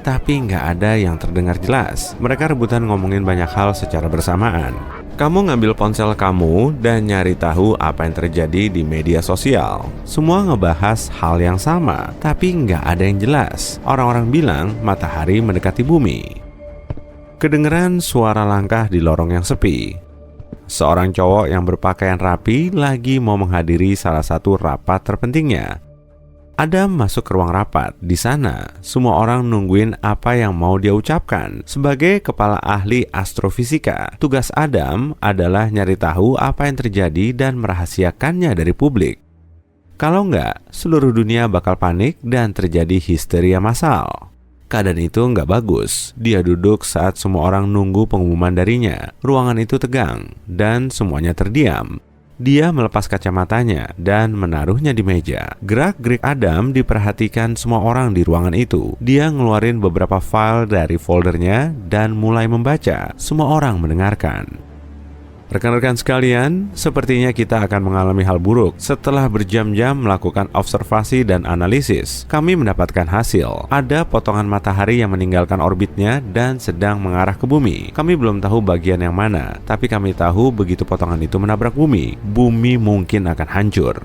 Tapi nggak ada yang terdengar jelas. Mereka rebutan ngomongin banyak hal secara bersamaan. Kamu ngambil ponsel kamu dan nyari tahu apa yang terjadi di media sosial. Semua ngebahas hal yang sama, tapi nggak ada yang jelas. Orang-orang bilang matahari mendekati bumi. Kedengeran suara langkah di lorong yang sepi. Seorang cowok yang berpakaian rapi lagi mau menghadiri salah satu rapat terpentingnya. Adam masuk ke ruang rapat. Di sana, semua orang nungguin apa yang mau dia ucapkan. Sebagai kepala ahli astrofisika, tugas Adam adalah nyari tahu apa yang terjadi dan merahasiakannya dari publik. Kalau enggak, seluruh dunia bakal panik dan terjadi histeria massal. Keadaan itu nggak bagus. Dia duduk saat semua orang nunggu pengumuman darinya. Ruangan itu tegang dan semuanya terdiam. Dia melepas kacamatanya dan menaruhnya di meja. Gerak-gerik Adam diperhatikan semua orang di ruangan itu. Dia ngeluarin beberapa file dari foldernya dan mulai membaca. Semua orang mendengarkan. Rekan-rekan sekalian, sepertinya kita akan mengalami hal buruk. Setelah berjam-jam melakukan observasi dan analisis, kami mendapatkan hasil. Ada potongan matahari yang meninggalkan orbitnya dan sedang mengarah ke bumi. Kami belum tahu bagian yang mana, tapi kami tahu begitu potongan itu menabrak bumi, bumi mungkin akan hancur.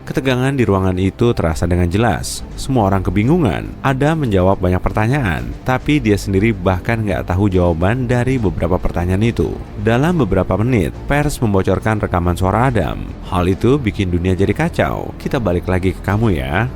Ketegangan di ruangan itu terasa dengan jelas. Semua orang kebingungan. Adam menjawab banyak pertanyaan, tapi dia sendiri bahkan nggak tahu jawaban dari beberapa pertanyaan itu. Dalam beberapa menit, pers membocorkan rekaman suara Adam. Hal itu bikin dunia jadi kacau. Kita balik lagi ke kamu ya.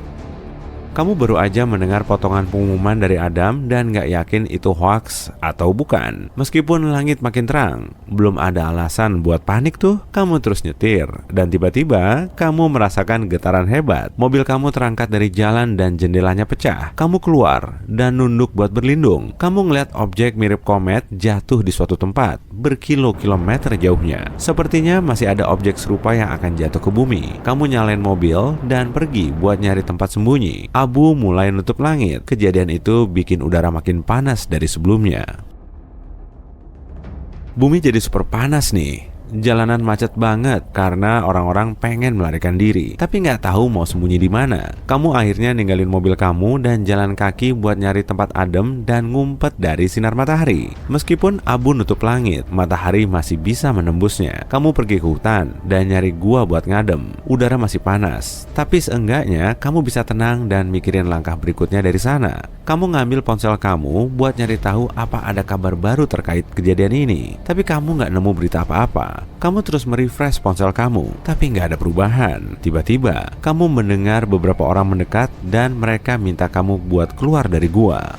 Kamu baru aja mendengar potongan pengumuman dari Adam dan gak yakin itu hoax atau bukan. Meskipun langit makin terang, belum ada alasan buat panik tuh. Kamu terus nyetir dan tiba-tiba kamu merasakan getaran hebat. Mobil kamu terangkat dari jalan dan jendelanya pecah. Kamu keluar dan nunduk buat berlindung. Kamu ngeliat objek mirip komet jatuh di suatu tempat berkilo-kilometer jauhnya. Sepertinya masih ada objek serupa yang akan jatuh ke bumi. Kamu nyalain mobil dan pergi buat nyari tempat sembunyi. Abu mulai nutup langit. Kejadian itu bikin udara makin panas dari sebelumnya. Bumi jadi super panas nih. Jalanan macet banget karena orang-orang pengen melarikan diri, tapi nggak tahu mau sembunyi di mana. Kamu akhirnya ninggalin mobil kamu dan jalan kaki buat nyari tempat adem dan ngumpet dari sinar matahari. Meskipun abu nutup langit, matahari masih bisa menembusnya. Kamu pergi ke hutan dan nyari gua buat ngadem. Udara masih panas, tapi seenggaknya kamu bisa tenang dan mikirin langkah berikutnya dari sana. Kamu ngambil ponsel kamu buat nyari tahu apa ada kabar baru terkait kejadian ini, tapi kamu nggak nemu berita apa-apa. Kamu terus merefresh ponsel kamu, tapi nggak ada perubahan. Tiba-tiba, kamu mendengar beberapa orang mendekat dan mereka minta kamu buat keluar dari gua.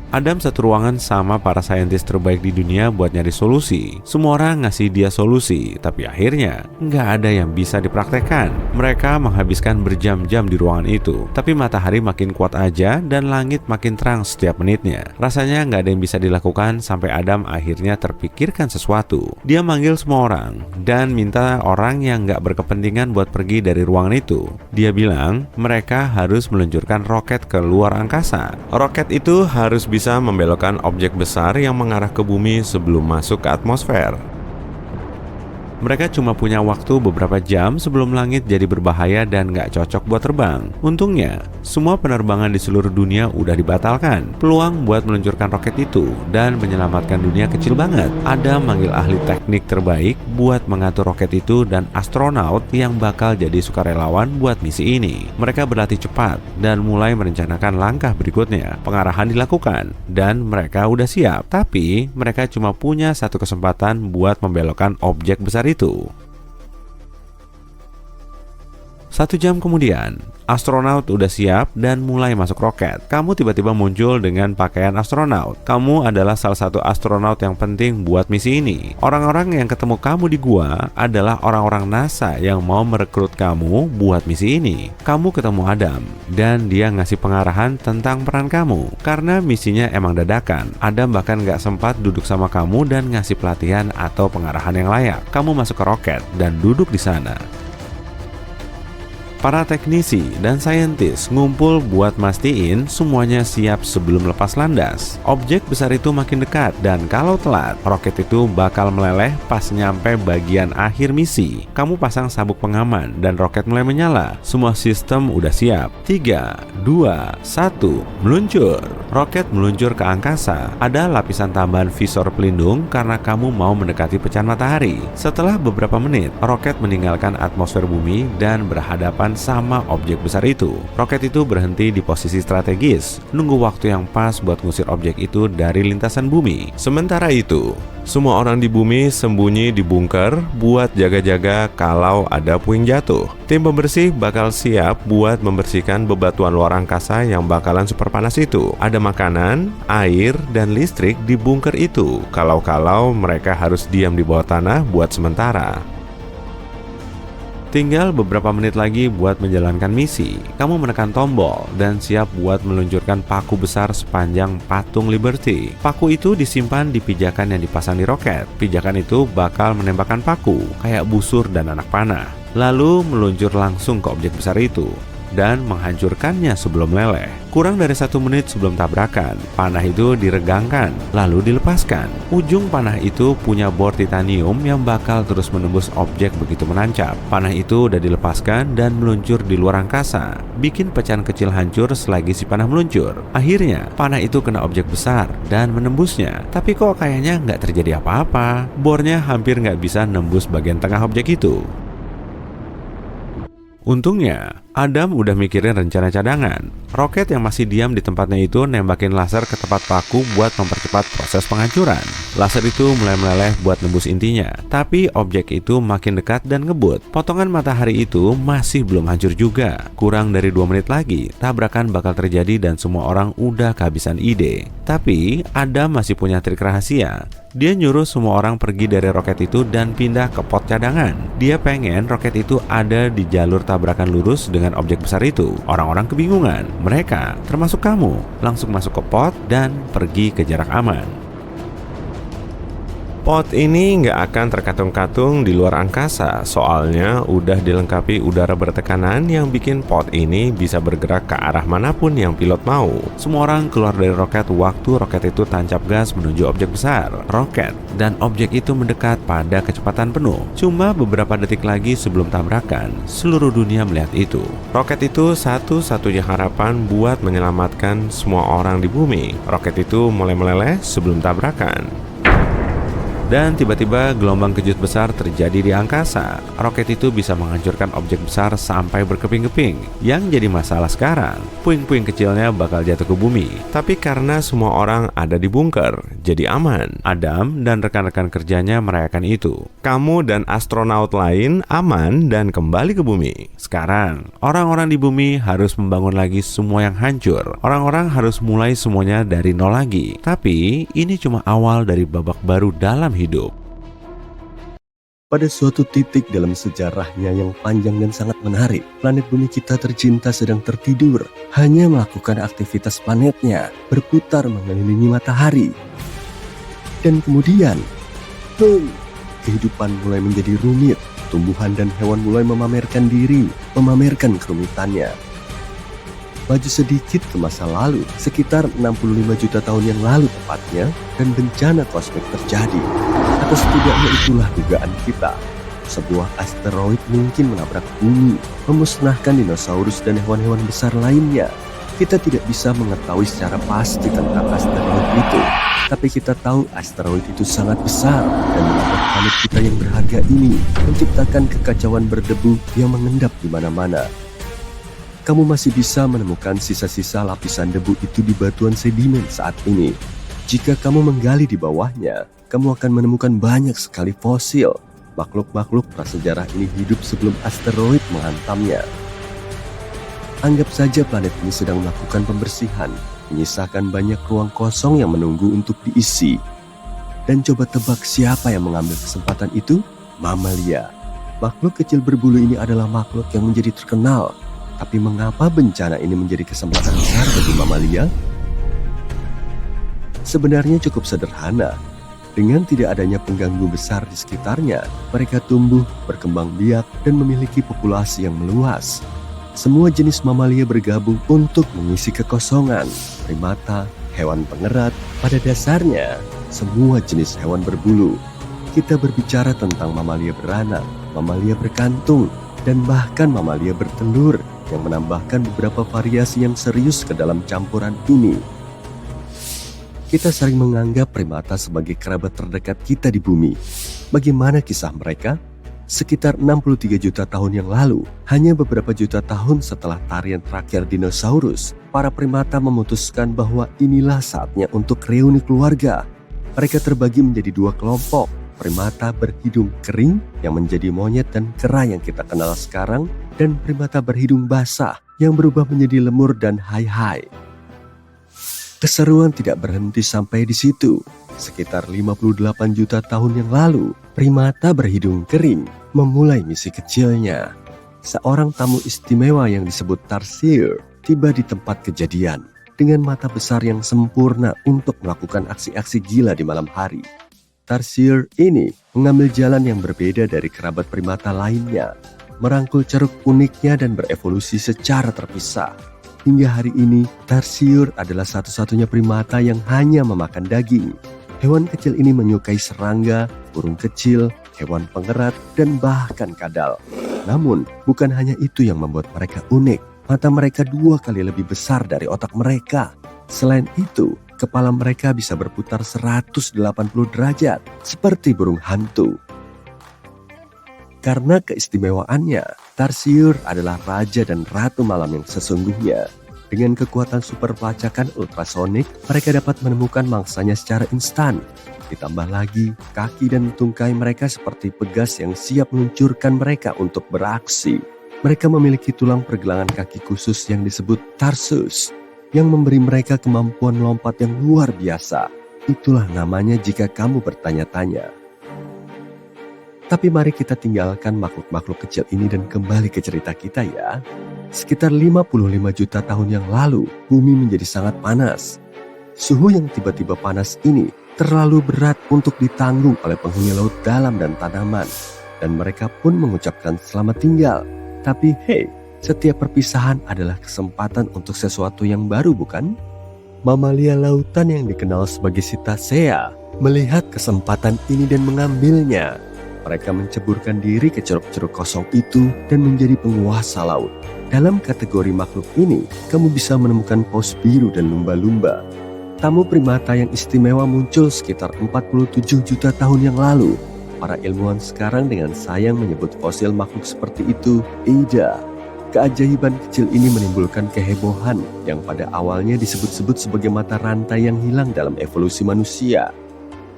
Adam satu ruangan sama para saintis terbaik di dunia buat nyari solusi. Semua orang ngasih dia solusi, tapi akhirnya nggak ada yang bisa dipraktekkan. Mereka menghabiskan berjam-jam di ruangan itu, tapi matahari makin kuat aja dan langit makin terang setiap menitnya. Rasanya nggak ada yang bisa dilakukan sampai Adam akhirnya terpikirkan sesuatu. Dia manggil semua orang dan minta orang yang nggak berkepentingan buat pergi dari ruangan itu. Dia bilang mereka harus meluncurkan roket ke luar angkasa. Roket itu harus bisa membelokkan objek besar yang mengarah ke bumi sebelum masuk ke atmosfer. Mereka cuma punya waktu beberapa jam sebelum langit jadi berbahaya dan nggak cocok buat terbang. Untungnya, semua penerbangan di seluruh dunia udah dibatalkan. Peluang buat meluncurkan roket itu dan menyelamatkan dunia kecil banget. Adam manggil ahli teknik terbaik buat mengatur roket itu dan astronaut yang bakal jadi sukarelawan buat misi ini. Mereka berlatih cepat dan mulai merencanakan langkah berikutnya. Pengarahan dilakukan dan mereka udah siap. Tapi mereka cuma punya satu kesempatan buat membelokkan objek besar itu. 1 jam kemudian, astronot udah siap dan mulai masuk roket. Kamu tiba-tiba muncul dengan pakaian astronot. Kamu adalah salah satu astronot yang penting buat misi ini. Orang-orang yang ketemu kamu di gua adalah orang-orang NASA yang mau merekrut kamu buat misi ini. Kamu ketemu Adam dan dia ngasih pengarahan tentang peran kamu. Karena misinya emang dadakan, Adam bahkan gak sempat duduk sama kamu dan ngasih pelatihan atau pengarahan yang layak. Kamu masuk ke roket dan duduk di sana. Para teknisi dan saintis ngumpul buat mastiin semuanya siap sebelum lepas landas. Objek besar itu makin dekat dan kalau telat, roket itu bakal meleleh pas nyampe bagian akhir misi. Kamu pasang sabuk pengaman dan roket mulai menyala. Semua sistem udah siap. 3, 2, 1, meluncur. Roket meluncur ke angkasa. Ada lapisan tambahan visor pelindung karena kamu mau mendekati pecahan matahari. Setelah beberapa menit, roket meninggalkan atmosfer bumi dan berhadapan sama objek besar itu. Roket itu berhenti di posisi strategis, nunggu waktu yang pas buat ngusir objek itu dari lintasan bumi. Sementara itu, semua orang di bumi sembunyi di bunker buat jaga-jaga kalau ada puing jatuh. Tim pembersih bakal siap buat membersihkan bebatuan luar angkasa yang bakalan super panas itu. Ada makanan, air, dan listrik di bunker itu kalau mereka harus diam di bawah tanah buat sementara. Tinggal beberapa menit lagi buat menjalankan misi. Kamu menekan tombol dan siap buat meluncurkan paku besar sepanjang patung Liberty. Paku itu disimpan di pijakan yang dipasang di roket. Pijakan itu bakal menembakkan paku, kayak busur dan anak panah. Lalu meluncur langsung ke objek besar itu dan menghancurkannya sebelum meleleh. Kurang dari 1 menit sebelum tabrakan, panah itu diregangkan, lalu dilepaskan. Ujung panah itu punya bor titanium yang bakal terus menembus objek begitu menancap. Panah itu udah dilepaskan dan meluncur di luar angkasa, bikin pecahan kecil hancur selagi si panah meluncur. Akhirnya, panah itu kena objek besar dan menembusnya. Tapi kok kayaknya nggak terjadi apa-apa. Bornya hampir nggak bisa nembus bagian tengah objek itu. Untungnya, Adam udah mikirin rencana cadangan. Roket yang masih diam di tempatnya itu nembakin laser ke tempat paku buat mempercepat proses penghancuran. Laser itu mulai meleleh buat nembus intinya, tapi objek itu makin dekat dan ngebut. Potongan matahari itu masih belum hancur juga. Kurang dari 2 menit lagi, tabrakan bakal terjadi dan semua orang udah kehabisan ide. Tapi, Adam masih punya trik rahasia. Dia nyuruh semua orang pergi dari roket itu dan pindah ke pot cadangan. Dia pengen roket itu ada di jalur tabrakan lurus dengan objek besar itu. Orang-orang kebingungan. Mereka, termasuk kamu, langsung masuk ke pot dan pergi ke jarak aman. Pot ini nggak akan terkatung-katung di luar angkasa, soalnya udah dilengkapi udara bertekanan yang bikin pot ini bisa bergerak ke arah manapun yang pilot mau. Semua orang keluar dari roket waktu roket itu tancap gas menuju objek besar. Roket dan objek itu mendekat pada kecepatan penuh. Cuma beberapa detik lagi sebelum tabrakan, seluruh dunia melihat itu. Roket itu satu-satunya harapan buat menyelamatkan semua orang di bumi. Roket itu mulai meleleh sebelum tabrakan. Dan tiba-tiba gelombang kejut besar terjadi di angkasa. Roket itu bisa menghancurkan objek besar sampai berkeping-keping. Yang jadi masalah sekarang, puing-puing kecilnya bakal jatuh ke bumi. Tapi karena semua orang ada di bunker, jadi aman. Adam dan rekan-rekan kerjanya merayakan itu. Kamu dan astronot lain aman dan kembali ke bumi. Sekarang, orang-orang di bumi harus membangun lagi semua yang hancur. Orang-orang harus mulai semuanya dari nol lagi. Tapi, ini cuma awal dari babak baru dalam hidup. Pada suatu titik dalam sejarahnya yang panjang dan sangat menarik, planet bumi kita tercinta sedang tertidur, hanya melakukan aktivitas planetnya, berputar mengelilingi matahari. Dan kemudian, kehidupan mulai menjadi rumit, tumbuhan dan hewan mulai memamerkan diri, memamerkan kerumitannya. Maju sedikit ke masa lalu, sekitar 65 juta tahun yang lalu tepatnya, dan bencana kosmik terjadi. Atau setidaknya itulah dugaan kita. sebuah asteroid mungkin menabrak bumi, memusnahkan dinosaurus dan hewan-hewan besar lainnya. Kita tidak bisa mengetahui secara pasti tentang asteroid itu, tapi kita tahu asteroid itu sangat besar dan menabrak planet kita yang berharga ini, menciptakan kekacauan berdebu yang mengendap di mana-mana. Kamu masih bisa menemukan sisa-sisa lapisan debu itu di batuan sedimen saat ini. Jika kamu menggali di bawahnya, kamu akan menemukan banyak sekali fosil. Makhluk-makhluk prasejarah ini hidup sebelum asteroid menghantamnya. Anggap saja planet ini sedang melakukan pembersihan, menyisakan banyak ruang kosong yang menunggu untuk diisi. Dan coba tebak siapa yang mengambil kesempatan itu? Mamalia. Makhluk kecil berbulu ini adalah makhluk yang menjadi terkenal. Tapi mengapa bencana ini menjadi kesempatan besar bagi mamalia? Sebenarnya cukup sederhana. Dengan tidak adanya pengganggu besar di sekitarnya, mereka tumbuh, berkembang biak, dan memiliki populasi yang meluas. Semua jenis mamalia bergabung untuk mengisi kekosongan. Primata, hewan pengerat, pada dasarnya semua jenis hewan berbulu. Kita berbicara tentang mamalia beranak, mamalia berkantung, dan bahkan mamalia bertelur yang menambahkan beberapa variasi yang serius ke dalam campuran ini. Kita sering menganggap primata sebagai kerabat terdekat kita di bumi. Bagaimana kisah mereka? Sekitar 63 juta tahun yang lalu, hanya beberapa juta tahun setelah tarian terakhir dinosaurus, para primata memutuskan bahwa inilah saatnya untuk reuni keluarga. Mereka terbagi menjadi dua kelompok, primata berhidung kering yang menjadi monyet dan kera yang kita kenal sekarang, dan primata berhidung basah yang berubah menjadi lemur dan hai-hai. Keseruan tidak berhenti sampai di situ. Sekitar 58 juta tahun yang lalu, primata berhidung kering memulai misi kecilnya. Seorang tamu istimewa yang disebut Tarsier tiba di tempat kejadian dengan mata besar yang sempurna untuk melakukan aksi-aksi gila di malam hari. Tarsier ini mengambil jalan yang berbeda dari kerabat primata lainnya, merangkul ceruk uniknya dan berevolusi secara terpisah. Hingga hari ini, Tarsier adalah satu-satunya primata yang hanya memakan daging. Hewan kecil ini menyukai serangga, burung kecil, hewan pengerat, dan bahkan kadal. Namun, bukan hanya itu yang membuat mereka unik. Mata mereka 2 kali lebih besar dari otak mereka. Selain itu, kepala mereka bisa berputar 180 derajat, seperti burung hantu. Karena keistimewaannya, Tarsier adalah raja dan ratu malam yang sesungguhnya. Dengan kekuatan super pelacakan ultrasonik, mereka dapat menemukan mangsanya secara instan. Ditambah lagi, kaki dan tungkai mereka seperti pegas yang siap meluncurkan mereka untuk beraksi. Mereka memiliki tulang pergelangan kaki khusus yang disebut tarsus, yang memberi mereka kemampuan melompat yang luar biasa. Itulah namanya jika kamu bertanya-tanya. Tapi mari kita tinggalkan makhluk-makhluk kecil ini dan kembali ke cerita kita ya. Sekitar 55 juta tahun yang lalu, bumi menjadi sangat panas. Suhu yang tiba-tiba panas ini terlalu berat untuk ditanggung oleh penghuni laut dalam dan tanaman. Dan mereka pun mengucapkan selamat tinggal. Tapi hey, setiap perpisahan adalah kesempatan untuk sesuatu yang baru, bukan? Mamalia lautan yang dikenal sebagai Cetacea melihat kesempatan ini dan mengambilnya. Mereka menceburkan diri ke ceruk-ceruk kosong itu dan menjadi penguasa laut. Dalam kategori makhluk ini, kamu bisa menemukan paus biru dan lumba-lumba. Tamu primata yang istimewa muncul sekitar 47 juta tahun yang lalu. Para ilmuwan sekarang dengan sayang menyebut fosil makhluk seperti itu Eida. Keajaiban kecil ini menimbulkan kehebohan yang pada awalnya disebut-sebut sebagai mata rantai yang hilang dalam evolusi manusia.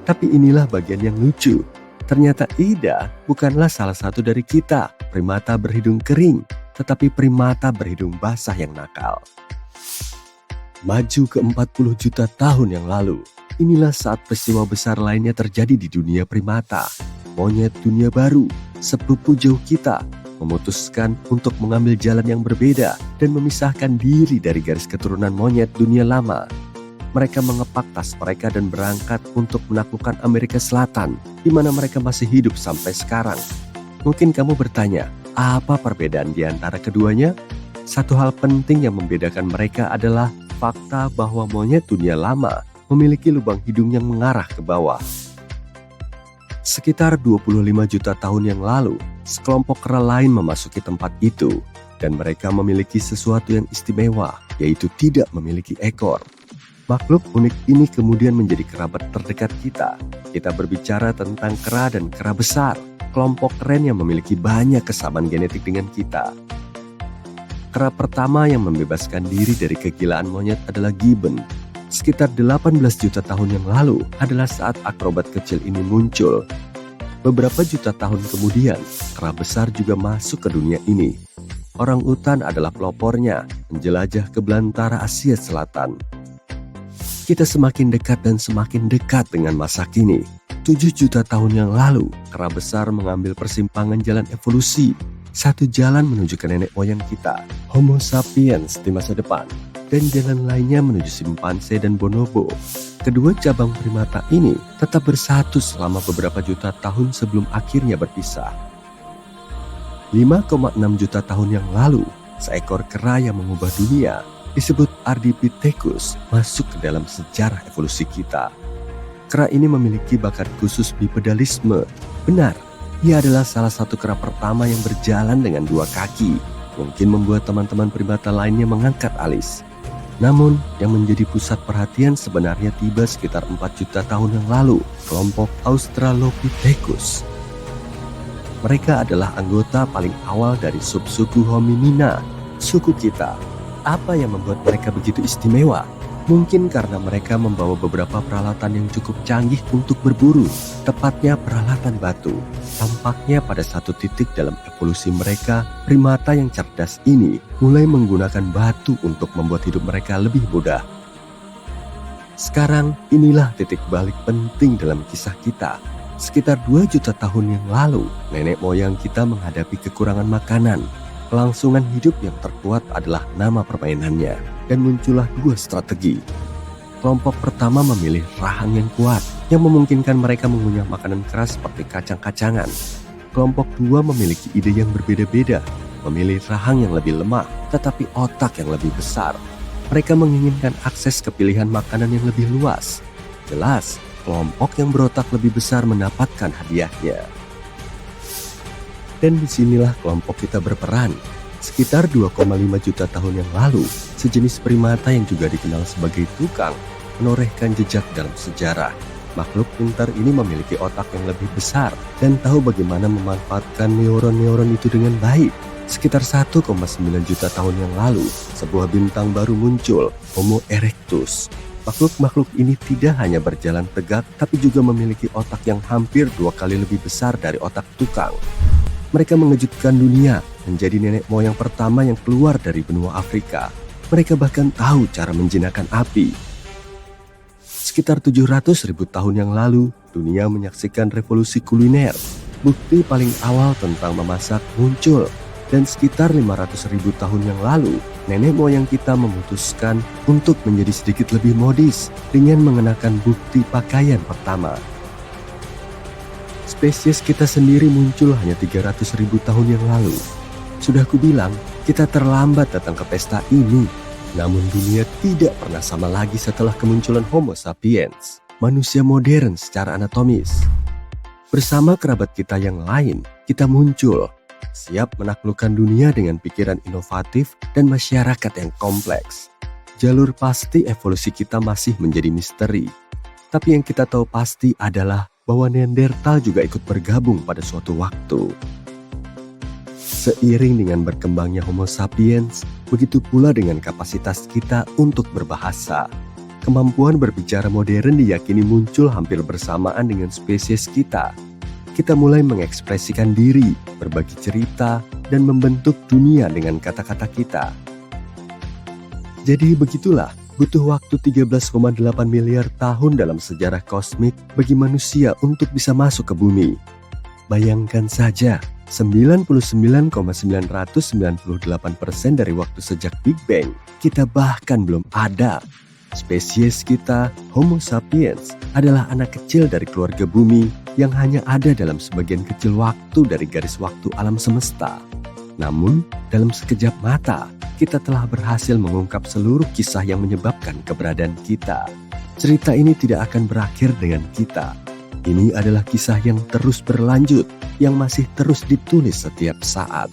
Tapi inilah bagian yang lucu. Ternyata Eida bukanlah salah satu dari kita, primata berhidung kering, tetapi primata berhidung basah yang nakal. Maju ke 40 juta tahun yang lalu, inilah saat peristiwa besar lainnya terjadi di dunia primata. Monyet dunia baru, sepupu jauh kita, memutuskan untuk mengambil jalan yang berbeda dan memisahkan diri dari garis keturunan monyet dunia lama. Mereka mengepak tas mereka dan berangkat untuk menaklukkan Amerika Selatan, di mana mereka masih hidup sampai sekarang. Mungkin kamu bertanya, apa perbedaan di antara keduanya? Satu hal penting yang membedakan mereka adalah fakta bahwa monyet dunia lama memiliki lubang hidung yang mengarah ke bawah. Sekitar 25 juta tahun yang lalu, sekelompok kera lain memasuki tempat itu, dan mereka memiliki sesuatu yang istimewa, yaitu tidak memiliki ekor. Makhluk unik ini kemudian menjadi kerabat terdekat kita. Kita berbicara tentang kera dan kera besar, kelompok keren yang memiliki banyak kesamaan genetik dengan kita. Kera pertama yang membebaskan diri dari kegilaan monyet adalah gibbon. Sekitar 18 juta tahun yang lalu adalah saat akrobat kecil ini muncul. Beberapa juta tahun kemudian, kera besar juga masuk ke dunia ini. Orang utan adalah pelopornya, menjelajah ke belantara Asia Selatan. Kita semakin dekat dan semakin dekat dengan masa kini. 7 juta tahun yang lalu, kera besar mengambil persimpangan jalan evolusi. Satu jalan menuju ke nenek moyang kita, Homo sapiens di masa depan, dan jalan lainnya menuju simpanse dan bonobo. Kedua cabang primata ini tetap bersatu selama beberapa juta tahun sebelum akhirnya berpisah. 5,6 juta tahun yang lalu, seekor kera yang mengubah dunia, disebut Ardipithecus, masuk ke dalam sejarah evolusi kita. Kera ini memiliki bakat khusus bipedalisme. Benar, ia adalah salah satu kera pertama yang berjalan dengan dua kaki. Mungkin membuat teman-teman primata lainnya mengangkat alis. Namun, yang menjadi pusat perhatian sebenarnya tiba sekitar 4 juta tahun yang lalu, kelompok Australopithecus. Mereka adalah anggota paling awal dari subsuku Hominina, suku kita. Apa yang membuat mereka begitu istimewa? Mungkin karena mereka membawa beberapa peralatan yang cukup canggih untuk berburu, tepatnya peralatan batu. Tampaknya pada satu titik dalam evolusi mereka, primata yang cerdas ini mulai menggunakan batu untuk membuat hidup mereka lebih mudah. Sekarang inilah titik balik penting dalam kisah kita. Sekitar 2 juta tahun yang lalu, nenek moyang kita menghadapi kekurangan makanan. Kelangsungan hidup yang terkuat adalah nama permainannya, dan muncullah dua strategi. Kelompok pertama memilih rahang yang kuat, yang memungkinkan mereka mengunyah makanan keras seperti kacang-kacangan. Kelompok dua memiliki ide yang berbeda-beda, memilih rahang yang lebih lemah, tetapi otak yang lebih besar. Mereka menginginkan akses ke pilihan makanan yang lebih luas. Jelas, kelompok yang berotak lebih besar mendapatkan hadiahnya. Dan disinilah kelompok kita berperan. Sekitar 2,5 juta tahun yang lalu, sejenis primata yang juga dikenal sebagai tukang menorehkan jejak dalam sejarah. Makhluk pintar ini memiliki otak yang lebih besar dan tahu bagaimana memanfaatkan neuron-neuron itu dengan baik. Sekitar 1,9 juta tahun yang lalu, sebuah bintang baru muncul, Homo erectus. Makhluk-makhluk ini tidak hanya berjalan tegak, tapi juga memiliki otak yang hampir 2 kali lebih besar dari otak tukang. Mereka mengejutkan dunia, menjadi nenek moyang pertama yang keluar dari benua Afrika. Mereka bahkan tahu cara menjinakkan api. Sekitar 700.000 tahun yang lalu, dunia menyaksikan revolusi kuliner. Bukti paling awal tentang memasak muncul. Dan sekitar 500.000 tahun yang lalu, nenek moyang kita memutuskan untuk menjadi sedikit lebih modis dengan mengenakan bukti pakaian pertama. Spesies kita sendiri muncul hanya 300.000 tahun yang lalu. Sudah kubilang, kita terlambat datang ke pesta ini. Namun dunia tidak pernah sama lagi setelah kemunculan Homo sapiens, manusia modern secara anatomis. Bersama kerabat kita yang lain, kita muncul, siap menaklukkan dunia dengan pikiran inovatif dan masyarakat yang kompleks. Jalur pasti evolusi kita masih menjadi misteri. Tapi yang kita tahu pasti adalah bahwa Neanderthal juga ikut bergabung pada suatu waktu. Seiring dengan berkembangnya Homo sapiens, begitu pula dengan kapasitas kita untuk berbahasa. Kemampuan berbicara modern diyakini muncul hampir bersamaan dengan spesies kita. Kita mulai mengekspresikan diri, berbagi cerita, dan membentuk dunia dengan kata-kata kita. Jadi begitulah, butuh waktu 13,8 miliar tahun dalam sejarah kosmik bagi manusia untuk bisa masuk ke bumi. Bayangkan saja, 99,998% dari waktu sejak Big Bang, kita bahkan belum ada. Spesies kita, Homo sapiens, adalah anak kecil dari keluarga bumi yang hanya ada dalam sebagian kecil waktu dari garis waktu alam semesta. Namun, dalam sekejap mata, kita telah berhasil mengungkap seluruh kisah yang menyebabkan keberadaan kita. Cerita ini tidak akan berakhir dengan kita. Ini adalah kisah yang terus berlanjut, yang masih terus ditulis setiap saat.